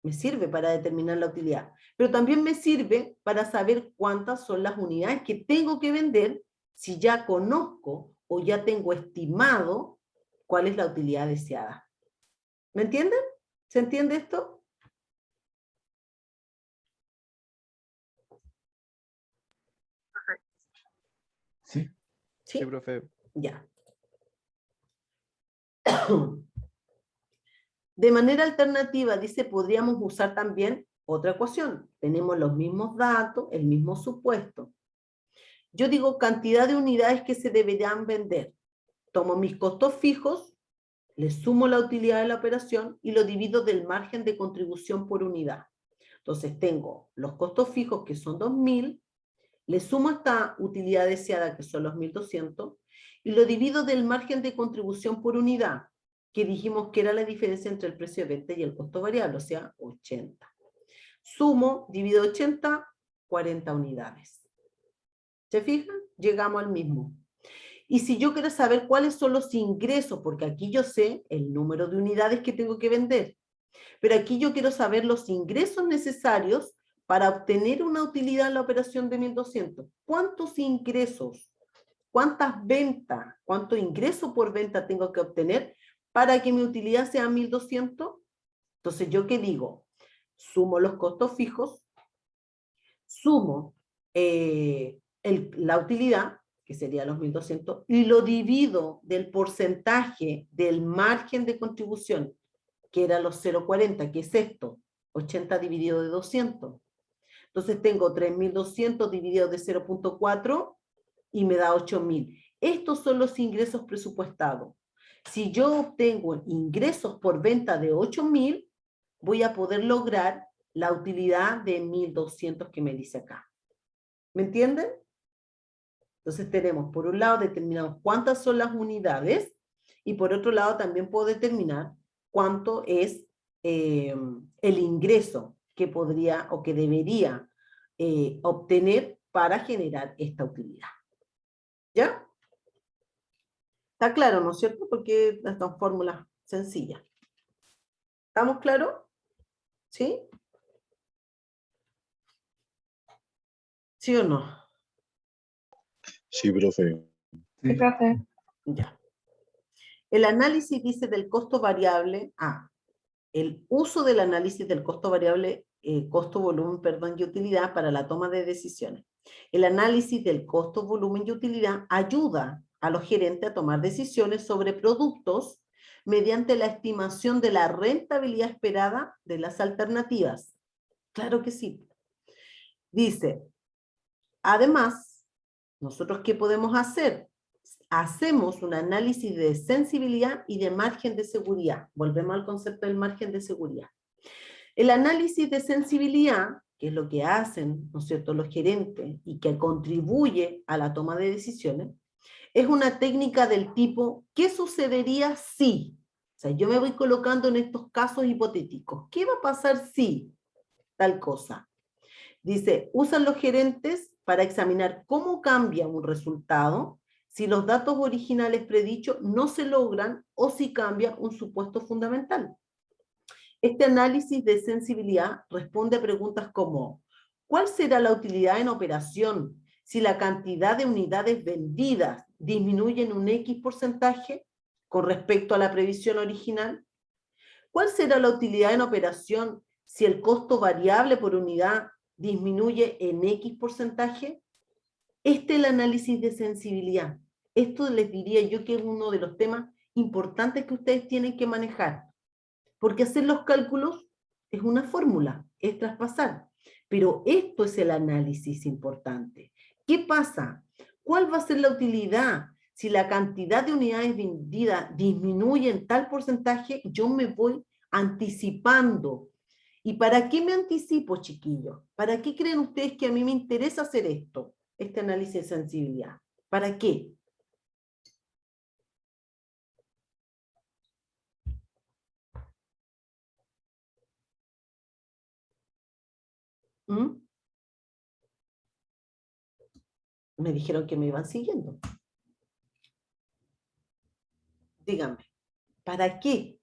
Me sirve para determinar la utilidad, pero también me sirve para saber cuántas son las unidades que tengo que vender si ya conozco o ya tengo estimado cuál es la utilidad deseada. ¿Me entienden? ¿Se entiende esto?
Sí,
¿Sí?
sí, profe.
Ya. De manera alternativa, dice, podríamos usar también otra ecuación. Tenemos los mismos datos, el mismo supuesto. Yo digo cantidad de unidades que se deberán vender. Tomo mis costos fijos, le sumo la utilidad de la operación y lo divido del margen de contribución por unidad. Entonces tengo los costos fijos que son 2000, le sumo esta utilidad deseada que son los 1200 y lo divido del margen de contribución por unidad, que dijimos que era la diferencia entre el precio de venta y el costo variable, o sea, 80. Sumo, divido 80, 40 unidades. ¿Se fijan? Llegamos al mismo. Y si yo quiero saber cuáles son los ingresos, porque aquí yo sé el número de unidades que tengo que vender, Pero aquí yo quiero saber los ingresos necesarios para obtener una utilidad en la operación de 1.200. ¿Cuántos ingresos, cuántas ventas, cuánto ingreso por venta tengo que obtener para que mi utilidad sea 1.200? Entonces, ¿yo qué digo? Sumo los costos fijos, sumo la utilidad, que sería los 1.200, y lo divido del porcentaje del margen de contribución, que era los 0,40, que es esto, 80 dividido de 200. Entonces tengo 3.200 dividido de 0,4 y me da 8.000. Estos son los ingresos presupuestados. Si yo obtengo ingresos por venta de 8.000, voy a poder lograr la utilidad de 1.200 que me dice acá. ¿Me entienden? Entonces tenemos, por un lado, determinamos cuántas son las unidades y por otro lado también puedo determinar cuánto es el ingreso que podría o que debería obtener para generar esta utilidad. ¿Ya? Está claro, ¿no es cierto? Porque estas son fórmulas sencillas. ¿Estamos claros? ¿Sí? ¿Sí o no?
Sí, profe.
Sí, profe.
Ya. El análisis dice del costo variable, el uso del análisis del costo variable, costo, volumen, perdón, y utilidad para la toma de decisiones. El análisis del costo, volumen y utilidad ayuda a los gerentes a tomar decisiones sobre productos mediante la estimación de la rentabilidad esperada de las alternativas. Claro que sí. Dice, además, ¿nosotros qué podemos hacer? Hacemos un análisis de sensibilidad y de margen de seguridad. Volvemos al concepto del margen de seguridad. El análisis de sensibilidad, que es lo que hacen, ¿no es cierto?, los gerentes y que contribuye a la toma de decisiones, es una técnica del tipo, ¿qué sucedería si? O sea, yo me voy colocando en estos casos hipotéticos. ¿Qué va a pasar si tal cosa? Dice, usan los gerentes para examinar cómo cambia un resultado si los datos originales predichos no se logran o si cambia un supuesto fundamental. Este análisis de sensibilidad responde a preguntas como, ¿cuál será la utilidad en operación si la cantidad de unidades vendidas disminuye en un X porcentaje con respecto a la previsión original? ¿Cuál será la utilidad en operación si el costo variable por unidad disminuye en X porcentaje? Este es el análisis de sensibilidad. Esto les diría yo que es uno de los temas importantes que ustedes tienen que manejar. Porque hacer los cálculos es una fórmula, es traspasar. Pero esto es el análisis importante. ¿Qué pasa? ¿Cuál va a ser la utilidad? Si la cantidad de unidades vendidas disminuye en tal porcentaje, yo me voy anticipando. ¿Y para qué me anticipo, chiquillos? ¿Para qué creen ustedes que a mí me interesa hacer esto? Este análisis de sensibilidad. ¿Para qué? ¿Mm? Me dijeron que me iban siguiendo. Díganme, ¿para qué?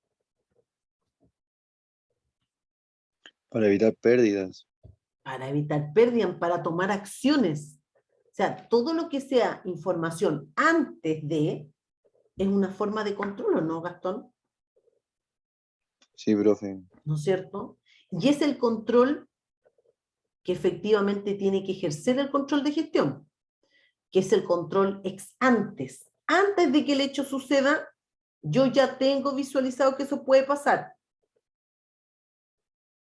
Para evitar pérdidas.
Para evitar pérdidas, para tomar acciones. O sea, todo lo que sea información antes de es una forma de control, ¿o no, Gastón?
Sí, profe.
¿No es cierto? Y es el control que efectivamente tiene que ejercer el control de gestión, que es el control ex antes. Antes de que el hecho suceda, yo ya tengo visualizado que eso puede pasar.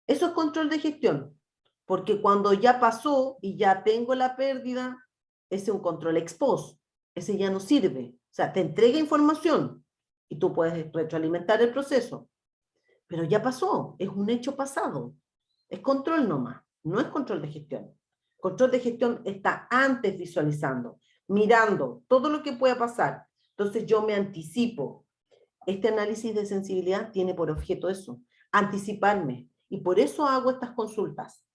Eso es control de gestión, porque cuando ya pasó y ya tengo la pérdida, ese es un control ex post, ese ya no sirve. O sea, te entrega información y tú puedes retroalimentar el proceso, pero ya pasó, es un hecho pasado. Es control nomás, no es control de gestión. Control de gestión está antes visualizando, mirando todo lo que pueda pasar. Entonces yo me anticipo. Este análisis de sensibilidad tiene por objeto eso, anticiparme. Y por eso hago estas consultas.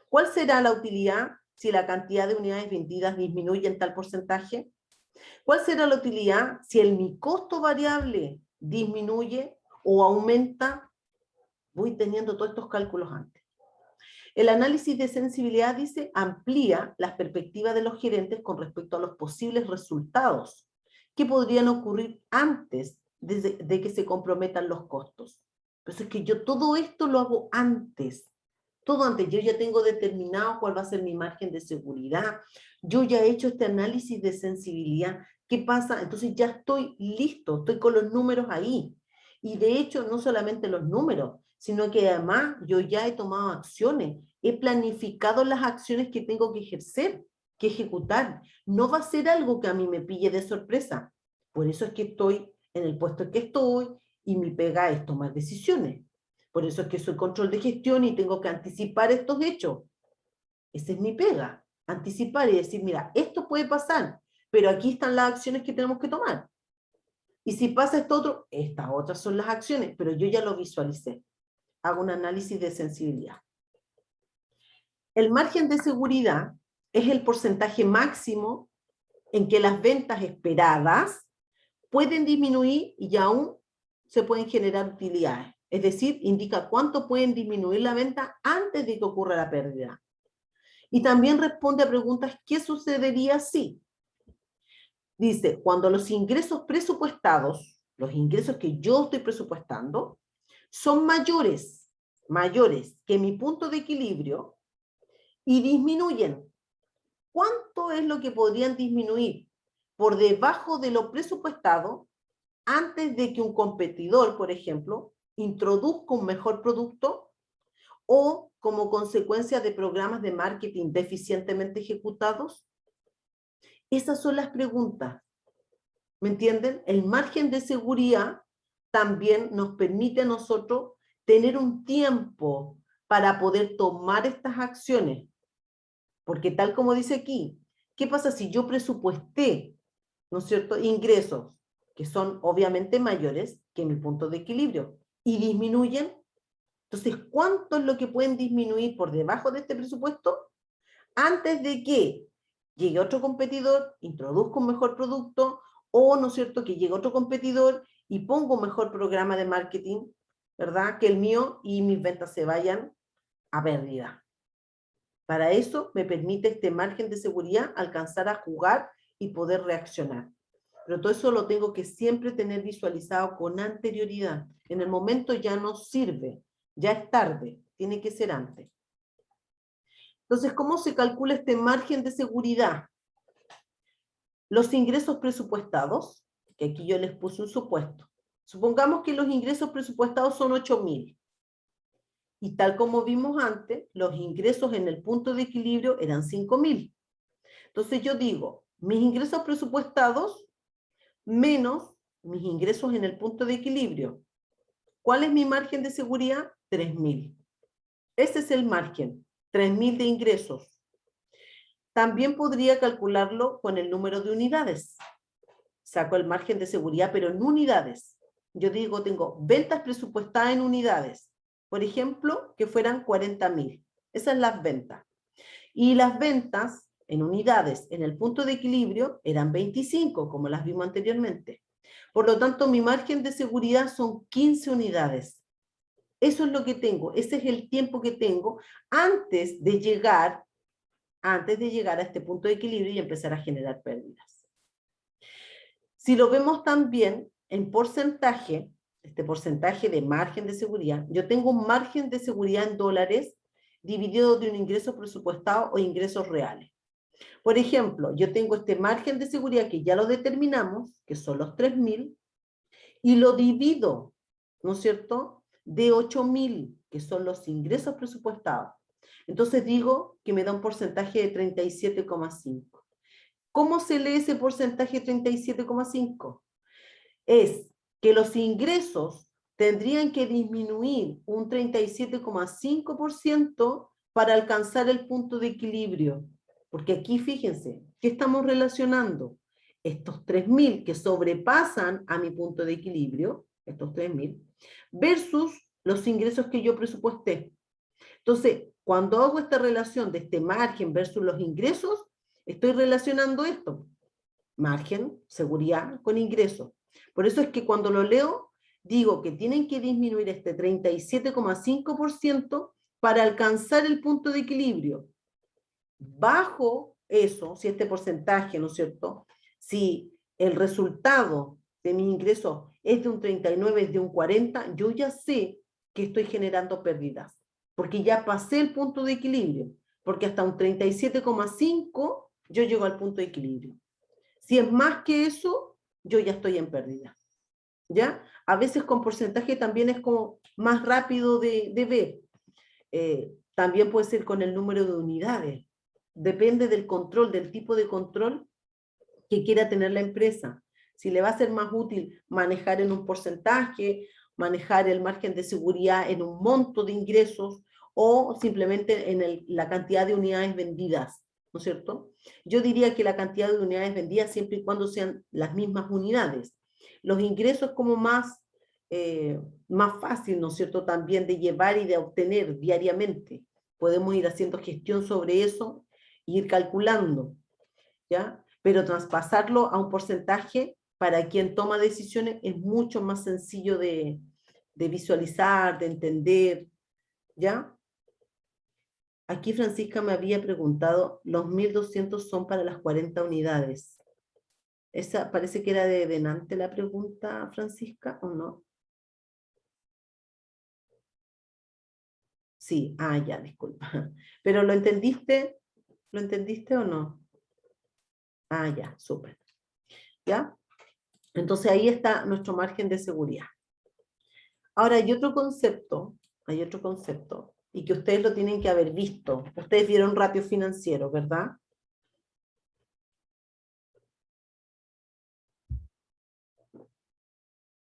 ¿Cuál será la utilidad si la cantidad de unidades vendidas disminuye en tal porcentaje? ¿Cuál será la utilidad si mi costo variable disminuye o aumenta voy teniendo todos estos cálculos antes. El análisis de sensibilidad, dice, amplía las perspectivas de los gerentes con respecto a los posibles resultados que podrían ocurrir antes de que se comprometan los costos. Pero es que yo todo esto lo hago antes. Todo antes. Yo ya tengo determinado cuál va a ser mi margen de seguridad. Yo ya he hecho este análisis de sensibilidad. ¿Qué pasa? Entonces ya estoy listo, estoy con los números ahí. Y de hecho, no solamente los números, sino que además yo ya he tomado acciones, he planificado las acciones que tengo que ejercer, que ejecutar. No va a ser algo que a mí me pille de sorpresa. Por eso es que estoy en el puesto en que estoy y mi pega es tomar decisiones. Por eso es que soy control de gestión y tengo que anticipar estos hechos. Esa es mi pega, anticipar y decir, mira, esto puede pasar, pero aquí están las acciones que tenemos que tomar. Y si pasa esto otro, estas otras son las acciones, pero yo ya lo visualicé. Hago un análisis de sensibilidad. El margen de seguridad es el porcentaje máximo en que las ventas esperadas pueden disminuir y aún se pueden generar utilidades. Es decir, indica cuánto pueden disminuir la venta antes de que ocurra la pérdida. Y también responde a preguntas, ¿qué sucedería si? Dice, cuando los ingresos presupuestados, los ingresos que yo estoy presupuestando, son mayores que mi punto de equilibrio y disminuyen. ¿Cuánto es lo que podrían disminuir por debajo de lo presupuestado antes de que un competidor, por ejemplo, introduzca un mejor producto o como consecuencia de programas de marketing deficientemente ejecutados? Esas son las preguntas. ¿Me entienden? El margen de seguridad también nos permite a nosotros tener un tiempo para poder tomar estas acciones. Porque tal como dice aquí, ¿qué pasa si yo presupuesté, ¿no es cierto?, ingresos que son obviamente mayores que mi punto de equilibrio y disminuyen? Entonces, ¿cuánto es lo que pueden disminuir por debajo de este presupuesto antes de que llegue otro competidor, introduzca un mejor producto o, ¿no es cierto?, que llegue otro competidor y ponga un mejor programa de marketing, ¿verdad?, que el mío y mis ventas se vayan a pérdida? Para eso me permite este margen de seguridad alcanzar a jugar y poder reaccionar. Pero todo eso lo tengo que siempre tener visualizado con anterioridad. En el momento ya no sirve, ya es tarde, tiene que ser antes. Entonces, ¿cómo se calcula este margen de seguridad? Los ingresos presupuestados, que aquí yo les puse un supuesto. Supongamos que los ingresos presupuestados son 8.000. Y tal como vimos antes, los ingresos en el punto de equilibrio eran 5.000. Entonces yo digo, mis ingresos presupuestados menos mis ingresos en el punto de equilibrio. ¿Cuál es mi margen de seguridad? 3.000. Ese es el margen, 3.000 de ingresos. También podría calcularlo con el número de unidades. Saco el margen de seguridad, pero en unidades. Yo digo, tengo ventas presupuestadas en unidades. Por ejemplo, que fueran 40.000. Esas son las ventas. Y las ventas en unidades en el punto de equilibrio eran 25, como las vimos anteriormente. Por lo tanto, mi margen de seguridad son 15 unidades. Eso es lo que tengo. Ese es el tiempo que tengo antes de llegar a este punto de equilibrio y empezar a generar pérdidas. Si lo vemos también en porcentaje, este porcentaje de margen de seguridad, yo tengo un margen de seguridad en dólares dividido de un ingreso presupuestado o ingresos reales. Por ejemplo, yo tengo este margen de seguridad que ya lo determinamos, que son los 3.000, y lo divido, ¿no es cierto?, de 8.000, que son los ingresos presupuestados. Entonces digo que me da un porcentaje de 37,5. ¿Cómo se lee ese porcentaje 37,5? Es que los ingresos tendrían que disminuir un 37,5% para alcanzar el punto de equilibrio. Porque aquí fíjense, ¿qué estamos relacionando? Estos 3.000 que sobrepasan a mi punto de equilibrio, estos 3.000, versus los ingresos que yo presupuesté. Entonces, cuando hago esta relación de este margen versus los ingresos, estoy relacionando esto, margen, seguridad, con ingresos. Por eso es que cuando lo leo, digo que tienen que disminuir este 37,5% para alcanzar el punto de equilibrio. Bajo eso, si este porcentaje, ¿no es cierto? Si el resultado de mi ingreso es de un 39, es de un 40, yo ya sé que estoy generando pérdidas, porque ya pasé el punto de equilibrio, porque hasta un 37,5 yo llego al punto de equilibrio. Si es más que eso, yo ya estoy en pérdida. ¿Ya? A veces con porcentaje también es como más rápido de ver. También puede ser con el número de unidades. Depende del control, del tipo de control que quiera tener la empresa. Si le va a ser más útil manejar en un porcentaje, manejar el margen de seguridad en un monto de ingresos o simplemente en la cantidad de unidades vendidas, ¿no es cierto? Yo diría que la cantidad de unidades vendidas siempre y cuando sean las mismas unidades. Los ingresos como más fácil, ¿no es cierto?, también de llevar y de obtener diariamente. Podemos ir haciendo gestión sobre eso e ir calculando, ¿ya? Pero traspasarlo a un porcentaje para quien toma decisiones es mucho más sencillo de visualizar, de entender, ¿ya? Aquí Francisca me había preguntado, los 1.200 son para las 40 unidades. Esa parece que era de delante la pregunta, Francisca, ¿o no? Sí, ya, disculpa. ¿Pero lo entendiste? ¿Lo entendiste o no? Ya, súper. ¿Ya? Entonces ahí está nuestro margen de seguridad. Ahora hay otro concepto, y que ustedes lo tienen que haber visto. Ustedes vieron ratio financiero, ¿verdad?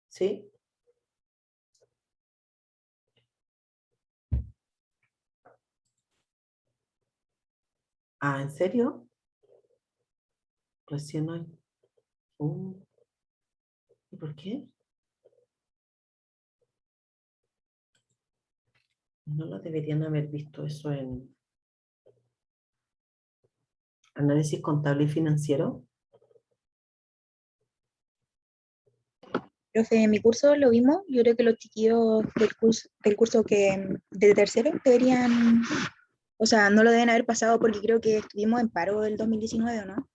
¿Sí? ¿En serio? Recién hoy. ¿Y por qué? No lo deberían haber visto eso en análisis contable y financiero.
Profe, en mi curso lo vimos. Yo creo que los chiquillos del curso que de tercero deberían, o sea, no lo deben haber pasado porque creo que estuvimos en paro el 2019, ¿o no?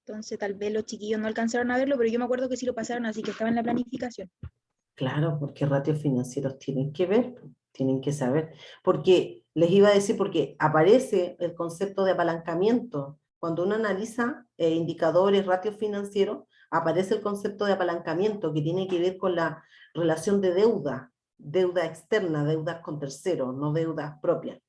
Entonces tal vez los chiquillos no alcanzaron a verlo, pero yo me acuerdo que sí lo pasaron, así que estaba en la planificación.
Claro, porque ratios financieros tienen que ver, tienen que saber. Porque les iba a decir, porque aparece el concepto de apalancamiento. Cuando uno analiza indicadores, ratios financieros, aparece el concepto de apalancamiento que tiene que ver con la relación de deuda externa, deudas con terceros, no deudas propias.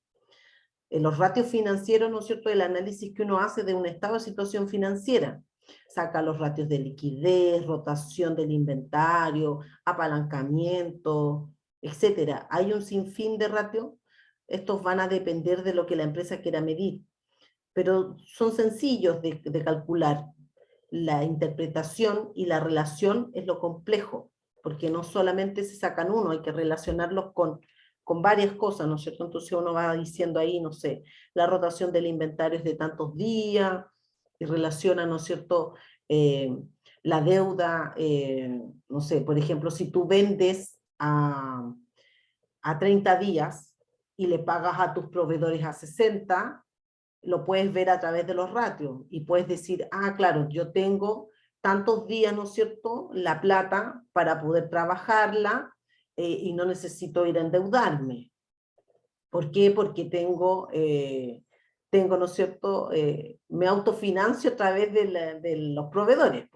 En los ratios financieros, ¿no es cierto?, el análisis que uno hace de un estado de situación financiera. Saca los ratios de liquidez, rotación del inventario, apalancamiento, etcétera. Hay un sinfín de ratios. Estos van a depender de lo que la empresa quiera medir, pero son sencillos de calcular. La interpretación y la relación es lo complejo, porque no solamente se sacan uno, hay que relacionarlos con varias cosas, ¿no es cierto? Entonces uno va diciendo ahí, no sé, la rotación del inventario es de tantos días, y relaciona, ¿no es cierto?, la deuda, no sé, por ejemplo, si tú vendes a 30 días y le pagas a tus proveedores a 60, lo puedes ver a través de los ratios y puedes decir, claro, yo tengo tantos días, ¿no es cierto?, la plata para poder trabajarla y no necesito ir a endeudarme. ¿Por qué? Porque tengo, ¿no es cierto?, me autofinancio a través de los proveedores,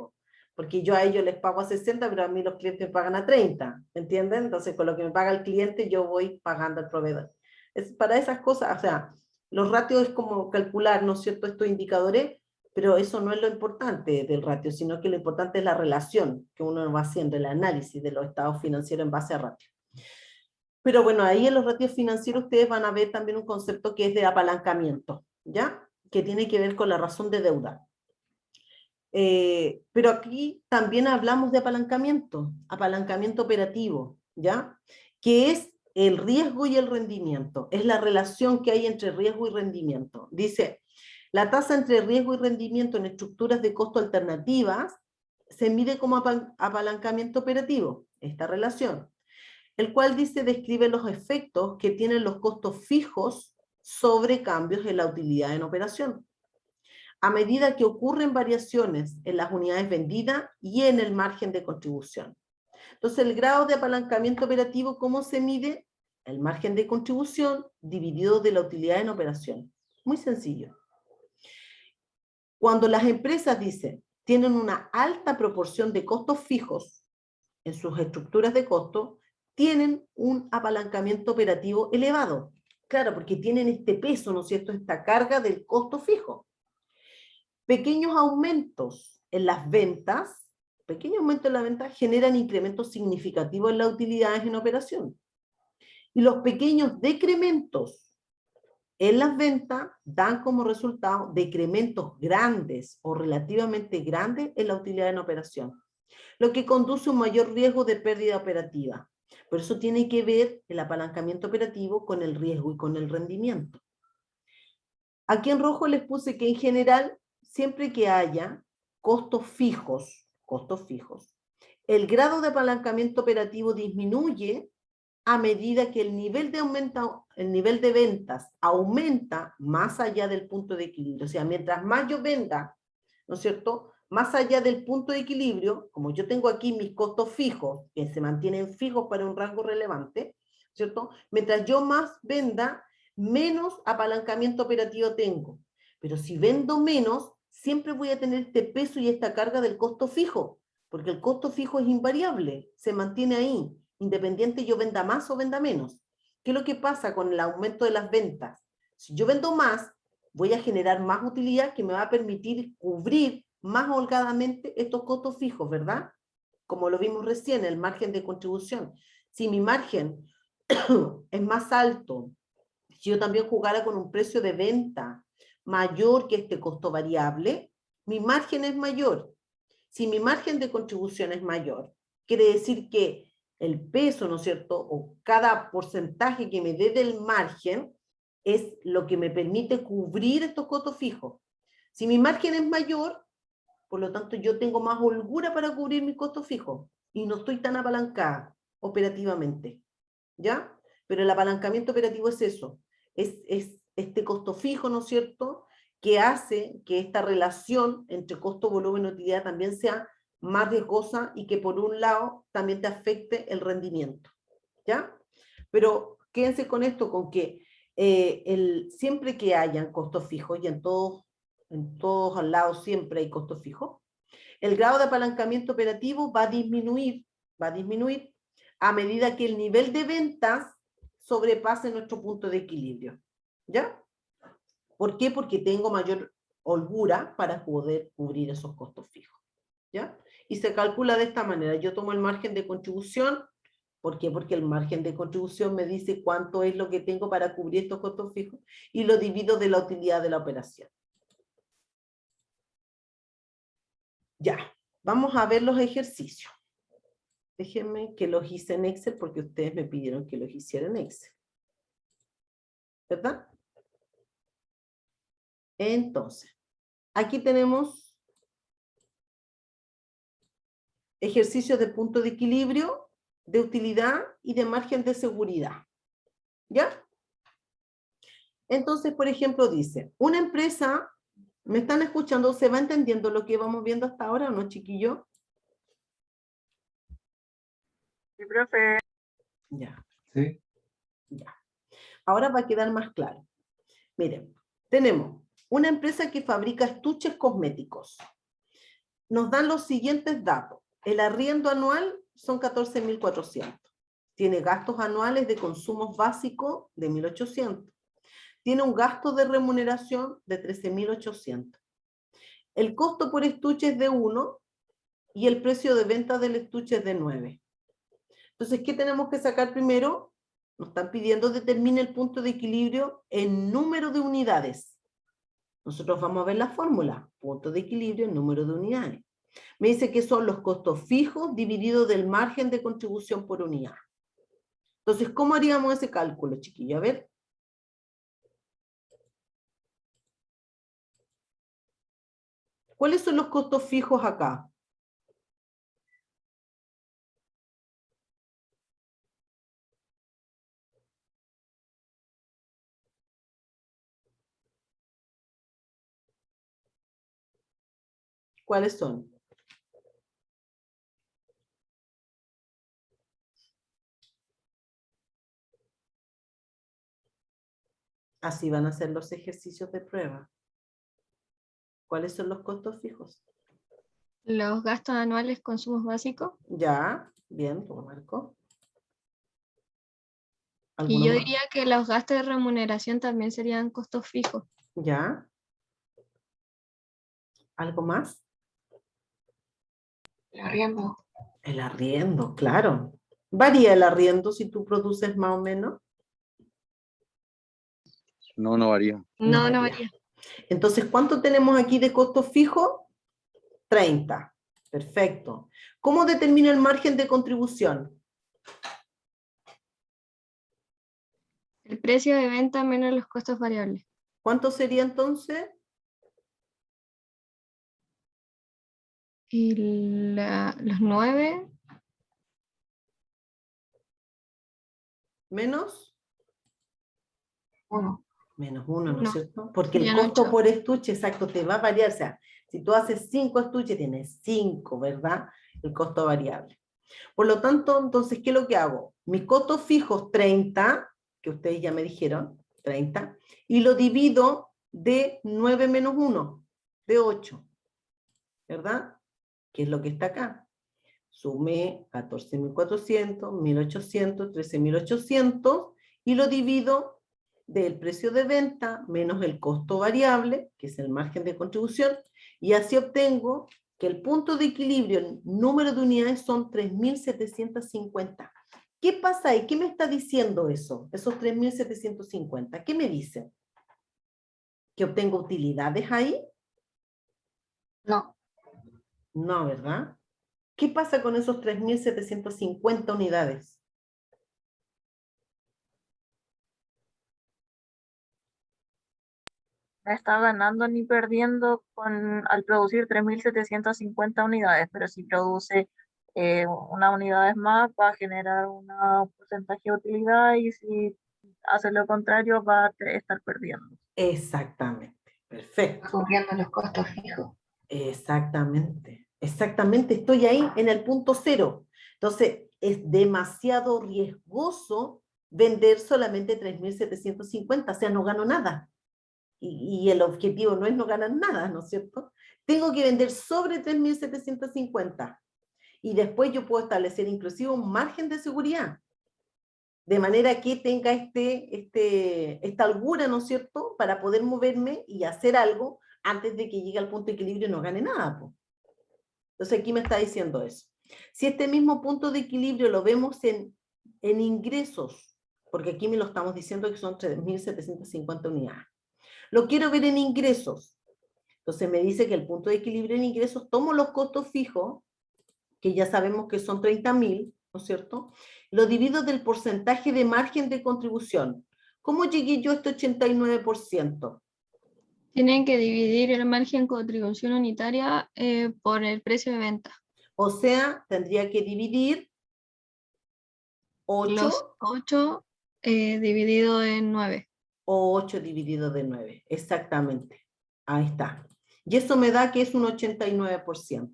porque yo a ellos les pago a 60, pero a mí los clientes me pagan a 30, ¿entienden? Entonces con lo que me paga el cliente yo voy pagando al proveedor. Es para esas cosas, o sea, los ratios es como calcular, ¿no es cierto?, estos indicadores, pero eso no es lo importante del ratio, sino que lo importante es la relación que uno va haciendo, el análisis de los estados financieros en base a ratios. Pero bueno, ahí en los ratios financieros ustedes van a ver también un concepto que es de apalancamiento, ¿ya? Que tiene que ver con la razón de deuda. Pero aquí también hablamos de apalancamiento operativo, ¿ya? Que es el riesgo y el rendimiento, es la relación que hay entre riesgo y rendimiento. Dice, la tasa entre riesgo y rendimiento en estructuras de costo alternativas se mide como apalancamiento operativo, esta relación, el cual describe los efectos que tienen los costos fijos sobre cambios en la utilidad en operación, a medida que ocurren variaciones en las unidades vendidas y en el margen de contribución. Entonces, el grado de apalancamiento operativo, ¿cómo se mide? El margen de contribución dividido de la utilidad en operación. Muy sencillo. Cuando las empresas tienen una alta proporción de costos fijos en sus estructuras de costo, tienen un apalancamiento operativo elevado. Claro, porque tienen este peso, ¿no es cierto?, esta carga del costo fijo. Pequeños aumentos en las ventas generan incrementos significativos en las utilidades en operación. Y los pequeños decrementos en las ventas dan como resultado decrementos grandes o relativamente grandes en la utilidad en operación, lo que conduce a un mayor riesgo de pérdida operativa. Por eso tiene que ver el apalancamiento operativo con el riesgo y con el rendimiento. Aquí en rojo les puse que en general, siempre que haya costos fijos, el grado de apalancamiento operativo disminuye a medida que el nivel de ventas aumenta más allá del punto de equilibrio. O sea, mientras más yo venda, ¿no es cierto?, más allá del punto de equilibrio, como yo tengo aquí mis costos fijos, que se mantienen fijos para un rango relevante, ¿cierto? Mientras yo más venda, menos apalancamiento operativo tengo. Pero si vendo menos, siempre voy a tener este peso y esta carga del costo fijo, porque el costo fijo es invariable, se mantiene ahí, independiente yo venda más o venda menos. ¿Qué es lo que pasa con el aumento de las ventas? Si yo vendo más, voy a generar más utilidad que me va a permitir cubrir más holgadamente estos costos fijos, ¿verdad? Como lo vimos recién, el margen de contribución. Si mi margen es más alto, si yo también jugara con un precio de venta mayor que este costo variable, mi margen es mayor. Si mi margen de contribución es mayor, quiere decir que el peso, ¿no es cierto?, o cada porcentaje que me dé del margen es lo que me permite cubrir estos costos fijos. Si mi margen es mayor, por lo tanto yo tengo más holgura para cubrir mis costos fijos y no estoy tan apalancada operativamente, ¿ya? Pero el apalancamiento operativo es eso, es este costo fijo, ¿no es cierto?, que hace que esta relación entre costo, volumen y utilidad también sea más riesgosa y que por un lado también te afecte el rendimiento, ¿ya? Pero quédense con esto, con que siempre que hayan costos fijos, y en todos al lados siempre hay costos fijos, el grado de apalancamiento operativo va a disminuir a medida que el nivel de ventas sobrepase nuestro punto de equilibrio, ¿ya? ¿Por qué? Porque tengo mayor holgura para poder cubrir esos costos fijos, ¿ya? Y se calcula de esta manera. Yo tomo el margen de contribución. ¿Por qué? Porque el margen de contribución me dice cuánto es lo que tengo para cubrir estos costos fijos y lo divido de la utilidad de la operación. Ya, vamos a ver los ejercicios. Déjenme que los hice en Excel porque ustedes me pidieron que los hiciera en Excel, ¿verdad? Entonces, aquí tenemos ejercicios de punto de equilibrio, de utilidad y de margen de seguridad, ¿ya? Entonces, por ejemplo, dice, una empresa, ¿me están escuchando? ¿Se va entendiendo lo que vamos viendo hasta ahora o no, chiquillos?
Sí, profe.
Ya.
Sí.
Ya. Ahora va a quedar más claro. Miren, tenemos una empresa que fabrica estuches cosméticos. Nos dan los siguientes datos. El arriendo anual son 14.400. Tiene gastos anuales de consumos básicos de 1.800. Tiene un gasto de remuneración de 13.800. El costo por estuche es de 1 y el precio de venta del estuche es de 9. Entonces, ¿qué tenemos que sacar primero? Nos están pidiendo determine el punto de equilibrio en número de unidades. Nosotros vamos a ver la fórmula. Punto de equilibrio en número de unidades. Me dice que son los costos fijos divididos del margen de contribución por unidad. Entonces, ¿cómo haríamos ese cálculo, chiquillo? A ver. ¿Cuáles son los costos fijos acá? ¿Cuáles son? Así van a ser los ejercicios de prueba. ¿Cuáles son los costos fijos?
Los gastos anuales, consumos básicos.
Ya, bien, lo marco.
Y
¿Alguno
yo
más?
diría que los gastos de remuneración también serían costos fijos.
Ya. ¿Algo más?
El arriendo.
El arriendo, claro. ¿Varía el arriendo si tú produces más o menos?
No, no varía.
No, no
varía.
varía.
Entonces, ¿cuánto tenemos aquí de costo fijo? 30. Perfecto. ¿Cómo determino el margen de contribución?
El precio de venta menos los costos variables.
¿Cuánto sería entonces?
Y los 9
¿Menos?
1.
Menos 1, ¿no es
No,
cierto? Porque el
serían
costo
8.
por estuche, exacto, te va a variar. O sea, si tú haces 5 estuches, tienes 5, ¿verdad? El costo variable. Por lo tanto, entonces, ¿qué es lo que hago? Mis costos fijos, 30, que ustedes ya me dijeron, 30, y lo divido de 9 menos 1, de 8, ¿verdad? ¿Qué es lo que está acá? Sumé 14.400, 1.800, 13.800 y lo divido del precio de venta menos el costo variable, que es el margen de contribución, y así obtengo que el punto de equilibrio en número de unidades son 3.750. ¿Qué pasa ahí? ¿Qué me está diciendo eso? Esos 3.750. ¿Qué me dice? ¿Que obtengo utilidades ahí?
No.
No, ¿verdad? ¿Qué pasa con esos 3.750 unidades?
No está ganando ni perdiendo al producir 3.750 unidades, pero si produce unas unidades más va a generar un porcentaje de utilidad y si hace lo contrario va a estar perdiendo.
Exactamente. Perfecto.
Cubriendo los costos fijos.
Exactamente. Exactamente. Estoy ahí en el punto cero. Entonces, es demasiado riesgoso vender solamente 3.750. O sea, no gano nada. Y el objetivo no es no ganar nada, ¿no es cierto? Tengo que vender sobre 3.750. Y después yo puedo establecer inclusive un margen de seguridad. De manera que tenga esta holgura, ¿no es cierto?, para poder moverme y hacer algo antes de que llegue al punto de equilibrio y no gane nada. Po. Entonces aquí me está diciendo eso. Si este mismo punto de equilibrio lo vemos en ingresos, porque aquí me lo estamos diciendo que son 3.750 unidades. Lo quiero ver en ingresos. Entonces me dice que el punto de equilibrio en ingresos, tomo los costos fijos, que ya sabemos que son 30.000, ¿no es cierto? Lo divido del porcentaje de margen de contribución. ¿Cómo llegué yo a este 89%?
Tienen que dividir el margen de contribución unitaria por el precio de venta.
O sea, tendría que dividir 8
Los 8 dividido en 9.
o 8 dividido de 9. Exactamente. Ahí está. Y eso me da que es un 89%.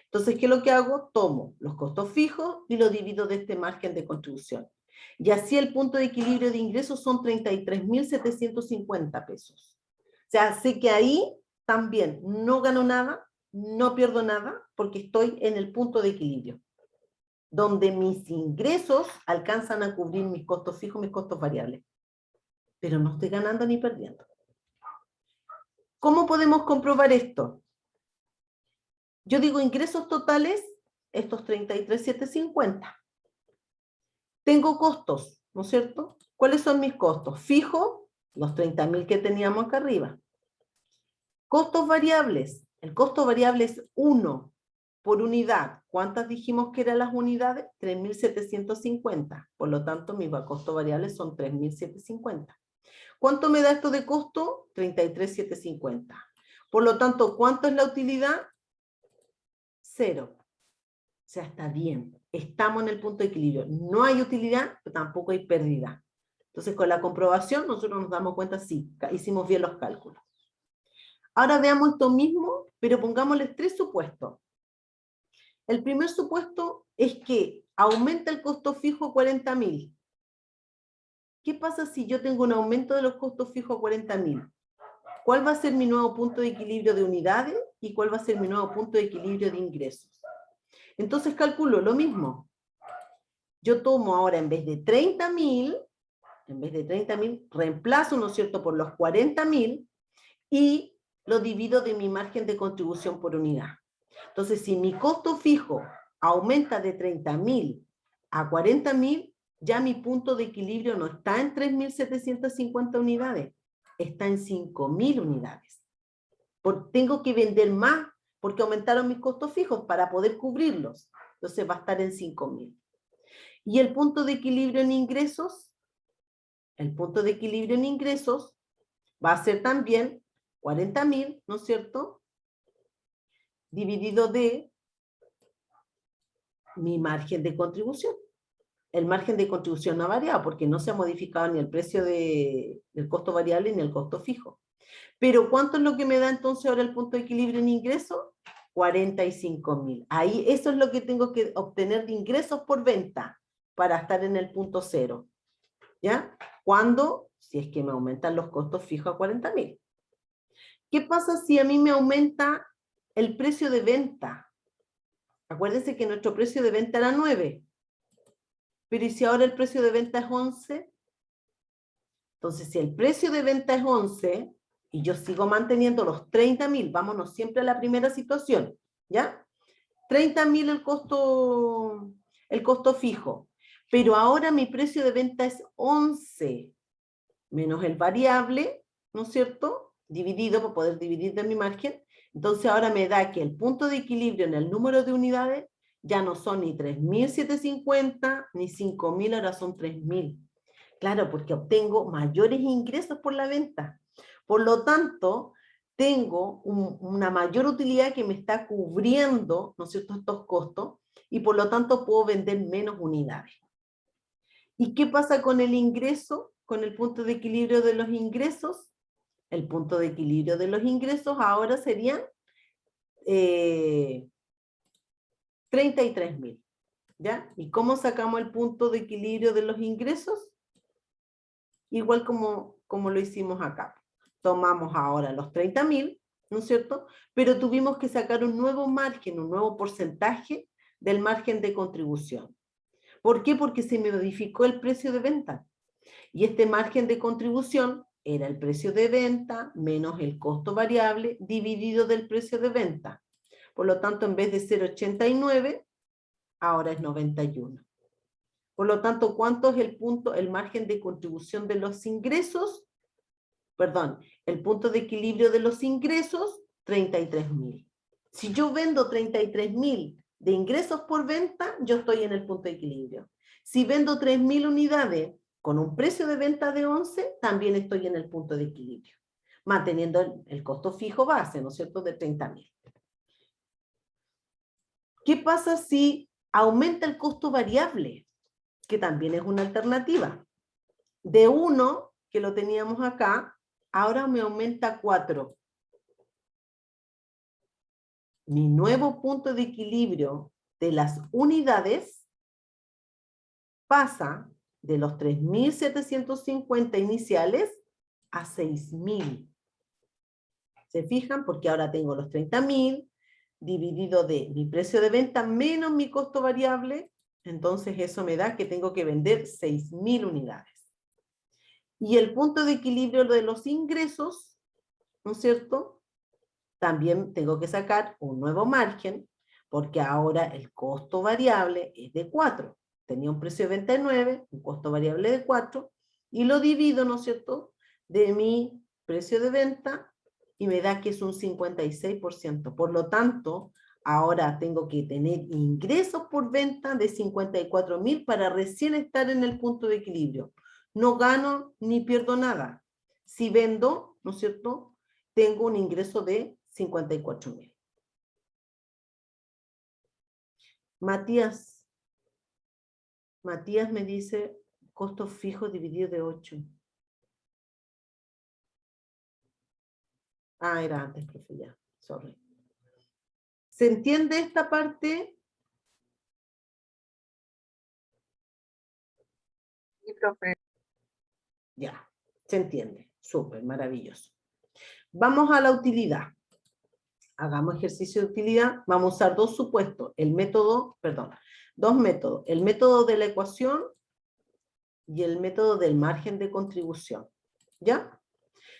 Entonces, ¿qué es lo que hago? Tomo los costos fijos y lo divido de este margen de contribución. Y así el punto de equilibrio de ingresos son 33.750 pesos. O sea, sé que ahí también no gano nada, no pierdo nada, porque estoy en el punto de equilibrio, donde mis ingresos alcanzan a cubrir mis costos fijos, mis costos variables. Pero no estoy ganando ni perdiendo. ¿Cómo podemos comprobar esto? Yo digo ingresos totales, estos 33.750. Tengo costos, ¿no es cierto? ¿Cuáles son mis costos? Fijo, los 30.000 que teníamos acá arriba. Costos variables. El costo variable es 1 por unidad. ¿Cuántas dijimos que eran las unidades? 3.750. Por lo tanto, mis costos variables son 3.750. ¿Cuánto me da esto de costo? 33.750. Por lo tanto, ¿cuánto es la utilidad? 0. O sea, está bien. Estamos en el punto de equilibrio. No hay utilidad, pero tampoco hay pérdida. Entonces, con la comprobación, nosotros nos damos cuenta, sí, hicimos bien los cálculos. Ahora veamos esto mismo, pero pongámosle 3 supuestos. El primer supuesto es que aumenta el costo fijo a 40.000. ¿Qué pasa si yo tengo un aumento de los costos fijos a 40.000? ¿Cuál va a ser mi nuevo punto de equilibrio de unidades y cuál va a ser mi nuevo punto de equilibrio de ingresos? Entonces calculo lo mismo. Yo tomo ahora en vez de 30.000, reemplazo, ¿no es cierto?, por los 40.000 y lo divido de mi margen de contribución por unidad. Entonces, si mi costo fijo aumenta de 30.000 a 40.000, ya mi punto de equilibrio no está en 3.750 unidades, está en 5.000 unidades. Tengo que vender más porque aumentaron mis costos fijos para poder cubrirlos. Entonces va a estar en 5.000. ¿Y el punto de equilibrio en ingresos? El punto de equilibrio en ingresos va a ser también 40.000, ¿no es cierto?, dividido de mi margen de contribución. El margen de contribución no ha variado porque no se ha modificado ni el precio del costo variable ni el costo fijo. Pero ¿cuánto es lo que me da entonces ahora el punto de equilibrio en ingresos? 45.000. Ahí eso es lo que tengo que obtener de ingresos por venta para estar en el punto cero. ¿Ya? ¿Cuándo? Si es que me aumentan los costos fijos a 40.000. ¿Qué pasa si a mí me aumenta el precio de venta? Acuérdense que nuestro precio de venta era 9. Pero ¿y si ahora el precio de venta es 11? Entonces, si el precio de venta es 11 y yo sigo manteniendo los 30.000, vámonos siempre a la primera situación, ¿ya? 30.000 el costo fijo. Pero ahora mi precio de venta es 11 menos el variable, ¿no es cierto?, dividido, para poder dividir de mi margen. Entonces ahora me da que el punto de equilibrio en el número de unidades ya no son ni 3.750 ni 5.000, ahora son 3.000. Claro, porque obtengo mayores ingresos por la venta. Por lo tanto, tengo una mayor utilidad que me está cubriendo, ¿no es cierto?, estos costos, y por lo tanto puedo vender menos unidades. ¿Y qué pasa con el ingreso? Con el punto de equilibrio de los ingresos. El punto de equilibrio de los ingresos ahora serían 33.000. ¿Ya? ¿Y cómo sacamos el punto de equilibrio de los ingresos? Igual como lo hicimos acá. Tomamos ahora los 30.000, ¿no es cierto? Pero tuvimos que sacar un nuevo margen, un nuevo porcentaje del margen de contribución. ¿Por qué? Porque se me modificó el precio de venta. Y este margen de contribución era el precio de venta menos el costo variable dividido del precio de venta. Por lo tanto, en vez de ser 89, ahora es 91. Por lo tanto, ¿cuánto es el margen de contribución de los ingresos? Perdón, el punto de equilibrio de los ingresos, 33.000. Si yo vendo 33.000 de ingresos por venta, yo estoy en el punto de equilibrio. Si vendo 3.000 unidades con un precio de venta de 11, también estoy en el punto de equilibrio, manteniendo el costo fijo base, ¿no es cierto?, de 30.000. ¿Qué pasa si aumenta el costo variable? Que también es una alternativa. De 1, que lo teníamos acá, ahora me aumenta a 4. Mi nuevo punto de equilibrio de las unidades pasa de los 3.750 iniciales a 6.000. ¿Se fijan? Porque ahora tengo los 30.000 dividido de mi precio de venta menos mi costo variable. Entonces eso me da que tengo que vender 6.000 unidades. Y el punto de equilibrio de los ingresos, ¿no es cierto?, también tengo que sacar un nuevo margen, porque ahora el costo variable es de 4. Tenía un precio de venta de 9, un costo variable de 4, y lo divido, ¿no es cierto?, de mi precio de venta, y me da que es un 56%. Por lo tanto, ahora tengo que tener ingresos por venta de 54.000 para recién estar en el punto de equilibrio. No gano ni pierdo nada. Si vendo, ¿no es cierto?, tengo un ingreso de 54.000. Matías me dice costo fijo dividido de 8. Ah, era antes, profe, ya. Sorry. ¿Se entiende esta parte?
Sí, profe.
Ya, se entiende. Súper, maravilloso. Vamos a la utilidad. Hagamos ejercicio de utilidad. Vamos a usar dos supuestos. El método, perdón, dos métodos. El método de la ecuación y el método del margen de contribución. ¿Ya?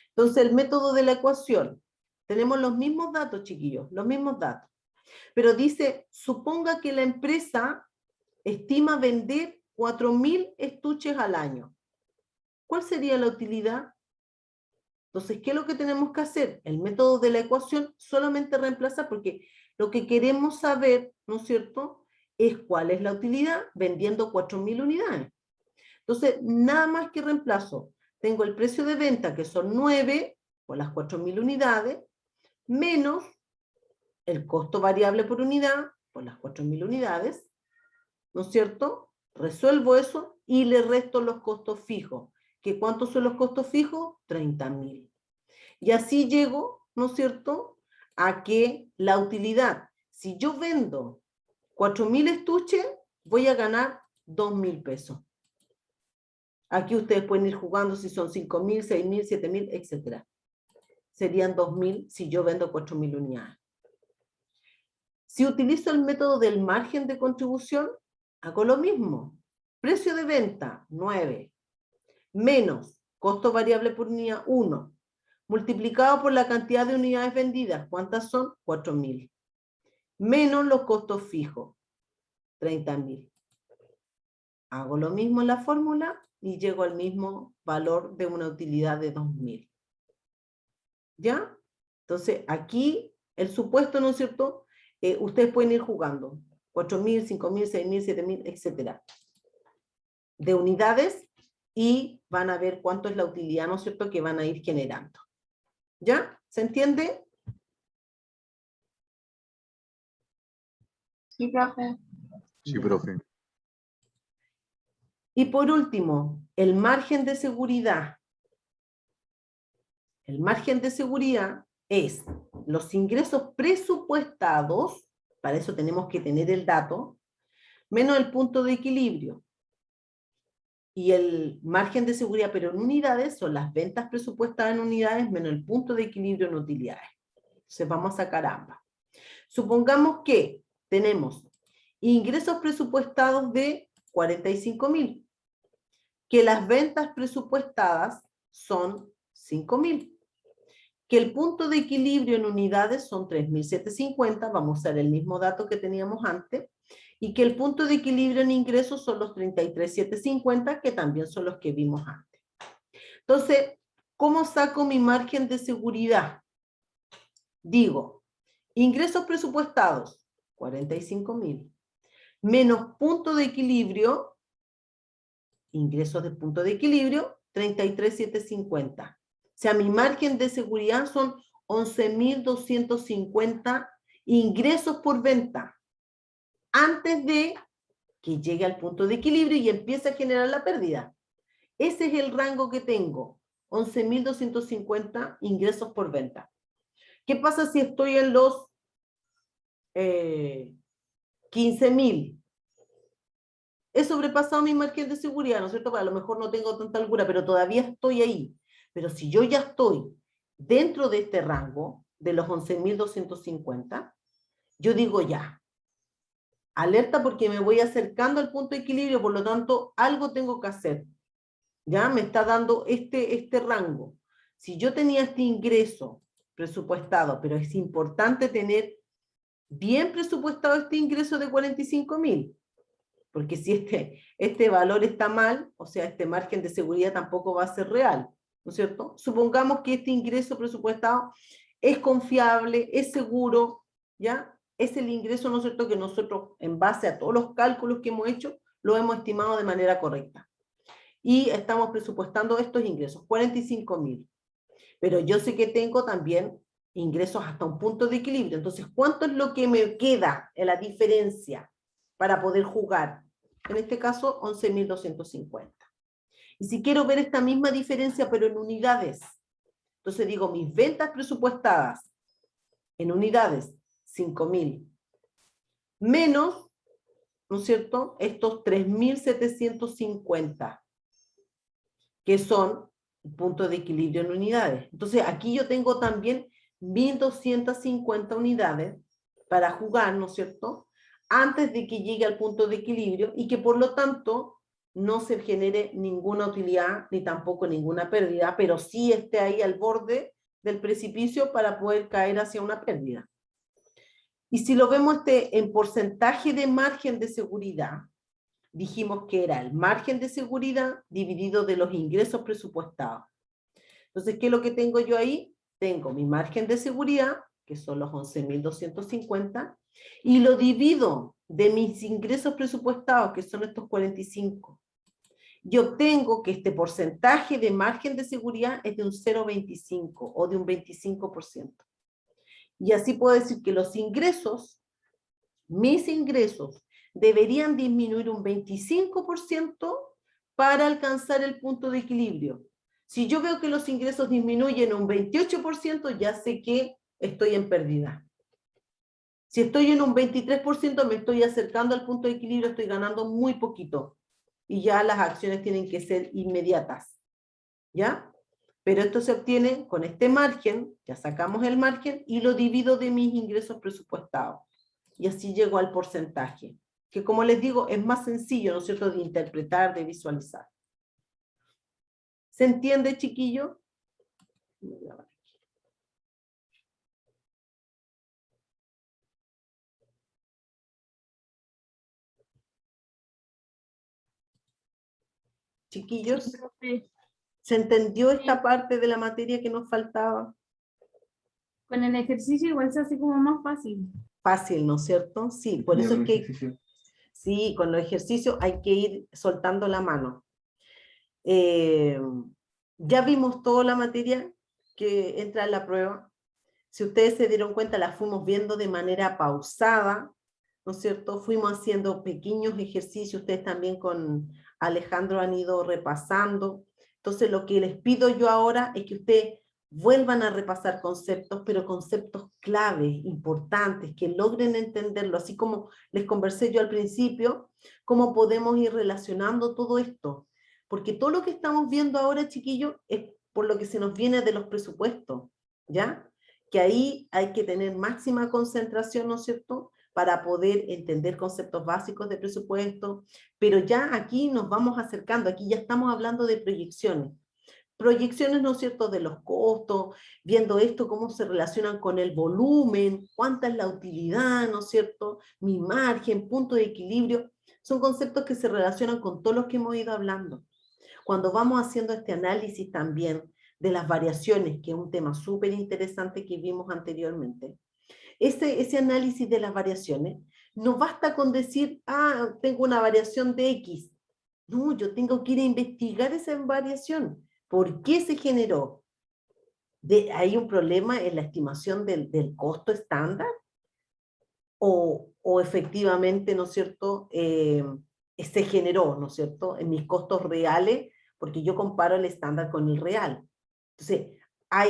Entonces, el método de la ecuación. Tenemos los mismos datos, chiquillos, los mismos datos. Pero dice, suponga que la empresa estima vender 4.000 estuches al año. ¿Cuál sería la utilidad? Entonces, ¿qué es lo que tenemos que hacer? El método de la ecuación solamente reemplaza porque lo que queremos saber, ¿no es cierto?, es cuál es la utilidad vendiendo 4.000 unidades. Entonces, nada más que reemplazo. Tengo el precio de venta, que son 9 por las 4.000 unidades, menos el costo variable por unidad por las 4.000 unidades, ¿no es cierto? Resuelvo eso y le resto los costos fijos. ¿Que cuántos son los costos fijos? 30.000. Y así llego, ¿no es cierto?, a que la utilidad, si yo vendo 4.000 estuches, voy a ganar 2.000 pesos. Aquí ustedes pueden ir jugando si son 5.000, 6.000, 7.000, etc. Serían 2.000 si yo vendo 4.000 unidades. Si utilizo el método del margen de contribución, hago lo mismo. Precio de venta, 9. Menos costo variable por unidad, 1. Multiplicado por la cantidad de unidades vendidas. ¿Cuántas son? 4.000. Menos los costos fijos, 30.000. Hago lo mismo en la fórmula y llego al mismo valor de una utilidad de 2.000. ¿Ya? Entonces, aquí el supuesto, ¿no es cierto? Ustedes pueden ir jugando. 4.000, 5.000, 6.000, 7.000, etc. De unidades y van a ver cuánto es la utilidad, ¿no es cierto?, que van a ir generando. ¿Ya? ¿Se entiende?
Sí, profe.
Sí, profe.
Y por último, el margen de seguridad. El margen de seguridad es los ingresos presupuestados, para eso tenemos que tener el dato, menos el punto de equilibrio. Y el margen de seguridad, pero en unidades, son las ventas presupuestadas en unidades menos el punto de equilibrio en utilidades. Entonces vamos a sacar ambas. Supongamos que tenemos ingresos presupuestados de 45.000, que las ventas presupuestadas son 5.000, que el punto de equilibrio en unidades son 3.750, vamos a usar el mismo dato que teníamos antes, y que el punto de equilibrio en ingresos son los 33.750, que también son los que vimos antes. Entonces, ¿cómo saco mi margen de seguridad? Digo, ingresos presupuestados, 45.000, menos punto de equilibrio, ingresos de punto de equilibrio, 33.750. O sea, mi margen de seguridad son 11.250 ingresos por venta, antes de que llegue al punto de equilibrio y empiece a generar la pérdida. Ese es el rango que tengo, 11.250 ingresos por venta. ¿Qué pasa si estoy en los 15.000? He sobrepasado mi margen de seguridad, ¿no es cierto? A lo mejor no tengo tanta holgura, pero todavía estoy ahí. Pero si yo ya estoy dentro de este rango, de los 11.250, yo digo ya, alerta porque me voy acercando al punto de equilibrio, por lo tanto, algo tengo que hacer. Ya me está dando este rango. Si yo tenía este ingreso presupuestado, pero es importante tener bien presupuestado este ingreso de 45.000, porque si este valor está mal, o sea, este margen de seguridad tampoco va a ser real, ¿no es cierto? Supongamos que este ingreso presupuestado es confiable, es seguro, ¿ya? Es el ingreso, ¿no es cierto?, que nosotros, en base a todos los cálculos que hemos hecho, lo hemos estimado de manera correcta. Y estamos presupuestando estos ingresos, 45.000. Pero yo sé que tengo también ingresos hasta un punto de equilibrio. Entonces, ¿cuánto es lo que me queda en la diferencia para poder jugar? En este caso, 11.250. Y si quiero ver esta misma diferencia, pero en unidades, Entonces digo, mis ventas presupuestadas en unidades, 5.000, menos, ¿no es cierto?, estos 3.750, que son puntos de equilibrio en unidades. Entonces aquí yo tengo también 1.250 unidades para jugar, ¿no es cierto?, antes de que llegue al punto de equilibrio y que por lo tanto no se genere ninguna utilidad ni tampoco ninguna pérdida, pero sí esté ahí al borde del precipicio para poder caer hacia una pérdida. Y si lo vemos en porcentaje de margen de seguridad, dijimos que era el margen de seguridad dividido de los ingresos presupuestados. Entonces, ¿qué es lo que tengo yo ahí? Tengo mi margen de seguridad, que son los 11.250, y lo divido de mis ingresos presupuestados, que son estos 45. Yo obtengo que este porcentaje de margen de seguridad es de un 0,25 o de un 25%. Y así puedo decir que los ingresos, mis ingresos, deberían disminuir un 25% para alcanzar el punto de equilibrio. Si yo veo que los ingresos disminuyen un 28%, ya sé que estoy en pérdida. Si estoy en un 23%, me estoy acercando al punto de equilibrio, estoy ganando muy poquito. Y ya las acciones tienen que ser inmediatas. ¿Ya? Pero esto se obtiene con este margen, ya sacamos el margen, y lo divido de mis ingresos presupuestados. Y así llego al porcentaje, que como les digo, es más sencillo, ¿no es cierto?, de interpretar, de visualizar. ¿Se entiende, chiquillo? Chiquillos,
Profe,
¿se entendió esta parte de la materia que nos faltaba?
Con el ejercicio igual se hace como más fácil.
Fácil, ¿no es cierto? Sí, por eso es que sí, con los ejercicios hay que ir soltando la mano. Ya vimos toda la materia que entra en la prueba. Si ustedes se dieron cuenta, la fuimos viendo de manera pausada, ¿no es cierto? Fuimos haciendo pequeños ejercicios, ustedes también con Alejandro han ido repasando. Entonces lo que les pido yo ahora es que ustedes vuelvan a repasar conceptos, pero conceptos clave, importantes, que logren entenderlo, así como les conversé yo al principio, cómo podemos ir relacionando todo esto. Porque todo lo que estamos viendo ahora, chiquillos, es por lo que se nos viene de los presupuestos, ¿ya? Que ahí hay que tener máxima concentración, ¿no es cierto?, para poder entender conceptos básicos de presupuesto, pero ya aquí nos vamos acercando, aquí ya estamos hablando de proyecciones. Proyecciones, ¿no es cierto?, de los costos, viendo esto, cómo se relacionan con el volumen, cuánta es la utilidad, ¿no es cierto?, mi margen, punto de equilibrio, son conceptos que se relacionan con todos los que hemos ido hablando. Cuando vamos haciendo este análisis también de las variaciones, que es un tema súper interesante que vimos anteriormente, ese análisis de las variaciones, no basta con decir, ah, tengo una variación de X. No, yo tengo que ir a investigar esa variación. ¿Por qué se generó? ¿Hay un problema en la estimación del costo estándar? ¿O efectivamente, ¿no es cierto?, se generó, ¿no es cierto?, en mis costos reales, porque yo comparo el estándar con el real. Entonces,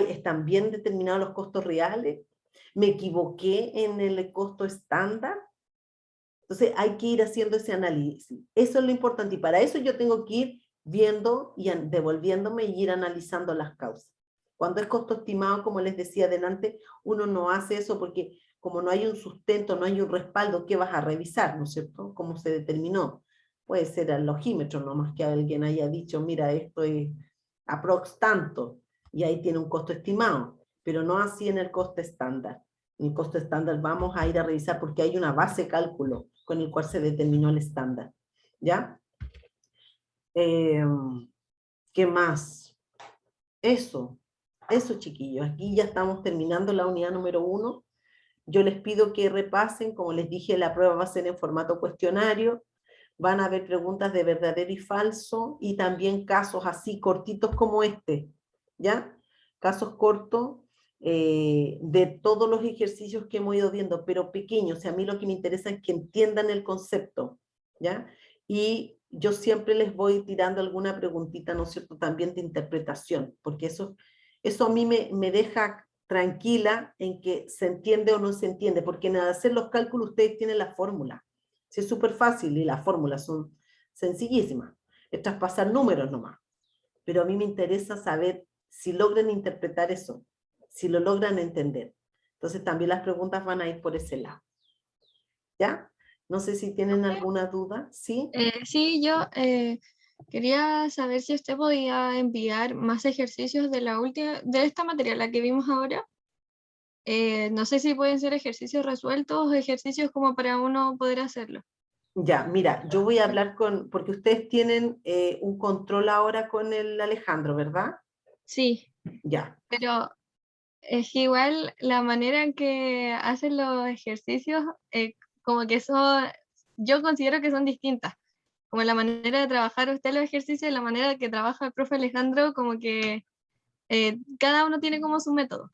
¿están bien determinados los costos reales? ¿Me equivoqué en el costo estándar? Entonces hay que ir haciendo ese análisis. Eso es lo importante y para eso yo tengo que ir viendo y devolviéndome y ir analizando las causas. Cuando es costo estimado, como les decía adelante, uno no hace eso porque como no hay un sustento, no hay un respaldo, ¿qué vas a revisar, no es cierto? ¿Cómo se determinó? Puede ser al logímetro, nomás que alguien haya dicho, mira, esto es aprox tanto, y ahí tiene un costo estimado, pero no así en el costo estándar. En el costo estándar vamos a ir a revisar porque hay una base de cálculo con el cual se determinó el estándar. ¿Ya? ¿Qué más? Eso chiquillos. Aquí ya estamos terminando la unidad número 1. Yo les pido que repasen, como les dije, la prueba va a ser en formato cuestionario. Van a haber preguntas de verdadero y falso y también casos así cortitos como este. ¿Ya? Casos cortos de todos los ejercicios que hemos ido viendo, pero pequeños. O sea, a mí lo que me interesa es que entiendan el concepto. ¿Ya? Y yo siempre les voy tirando alguna preguntita, ¿no es cierto?, también de interpretación, porque eso Eso a mí me deja tranquila en que se entiende o no se entiende, porque en hacer los cálculos ustedes tienen la fórmula. Sí, es súper fácil y las fórmulas son sencillísimas. Es traspasar números nomás. Pero a mí me interesa saber si logran interpretar eso, si lo logran entender. Entonces también las preguntas van a ir por ese lado. ¿Ya? No sé si tienen alguna duda. ¿Sí?
Sí, yo quería saber si usted podía enviar más ejercicios de la última, de esta materia, la que vimos ahora. No sé si pueden ser ejercicios resueltos o ejercicios como para uno poder hacerlo.
Ya, mira, yo voy a hablar porque ustedes tienen un control ahora con el Alejandro, ¿verdad?
Sí,
Ya.
pero es que igual la manera en que hacen los ejercicios, como que son, yo considero que son distintas. Como la manera de trabajar usted los ejercicios y la manera que trabaja el profe Alejandro, como que cada uno tiene como su método.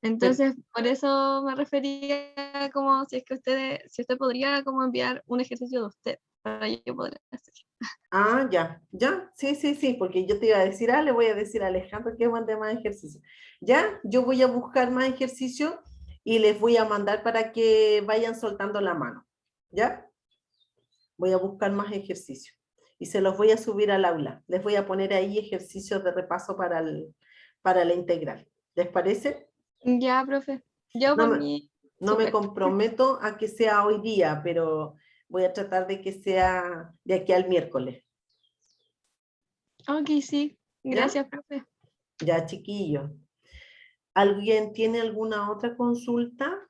Entonces, por eso me refería como si es que si usted podría como enviar un ejercicio de usted para yo poder hacer.
Ah, ya, ya, sí, sí, sí, porque yo te iba a decir, le voy a decir a Alejandro que mande más ejercicio. Ya, yo voy a buscar más ejercicio y les voy a mandar para que vayan soltando la mano. ¿Ya? Voy a buscar más ejercicio y se los voy a subir al aula. Les voy a poner ahí ejercicios de repaso para la integral. ¿Les parece?
Ya, profe. Yo
No
por
me,
mí,
no me
súper.
comprometo a que sea hoy día, pero voy a tratar de que sea de aquí al miércoles.
Ok, sí.
¿Ya?
Gracias, profe.
Ya, chiquillo. ¿Alguien tiene alguna otra consulta?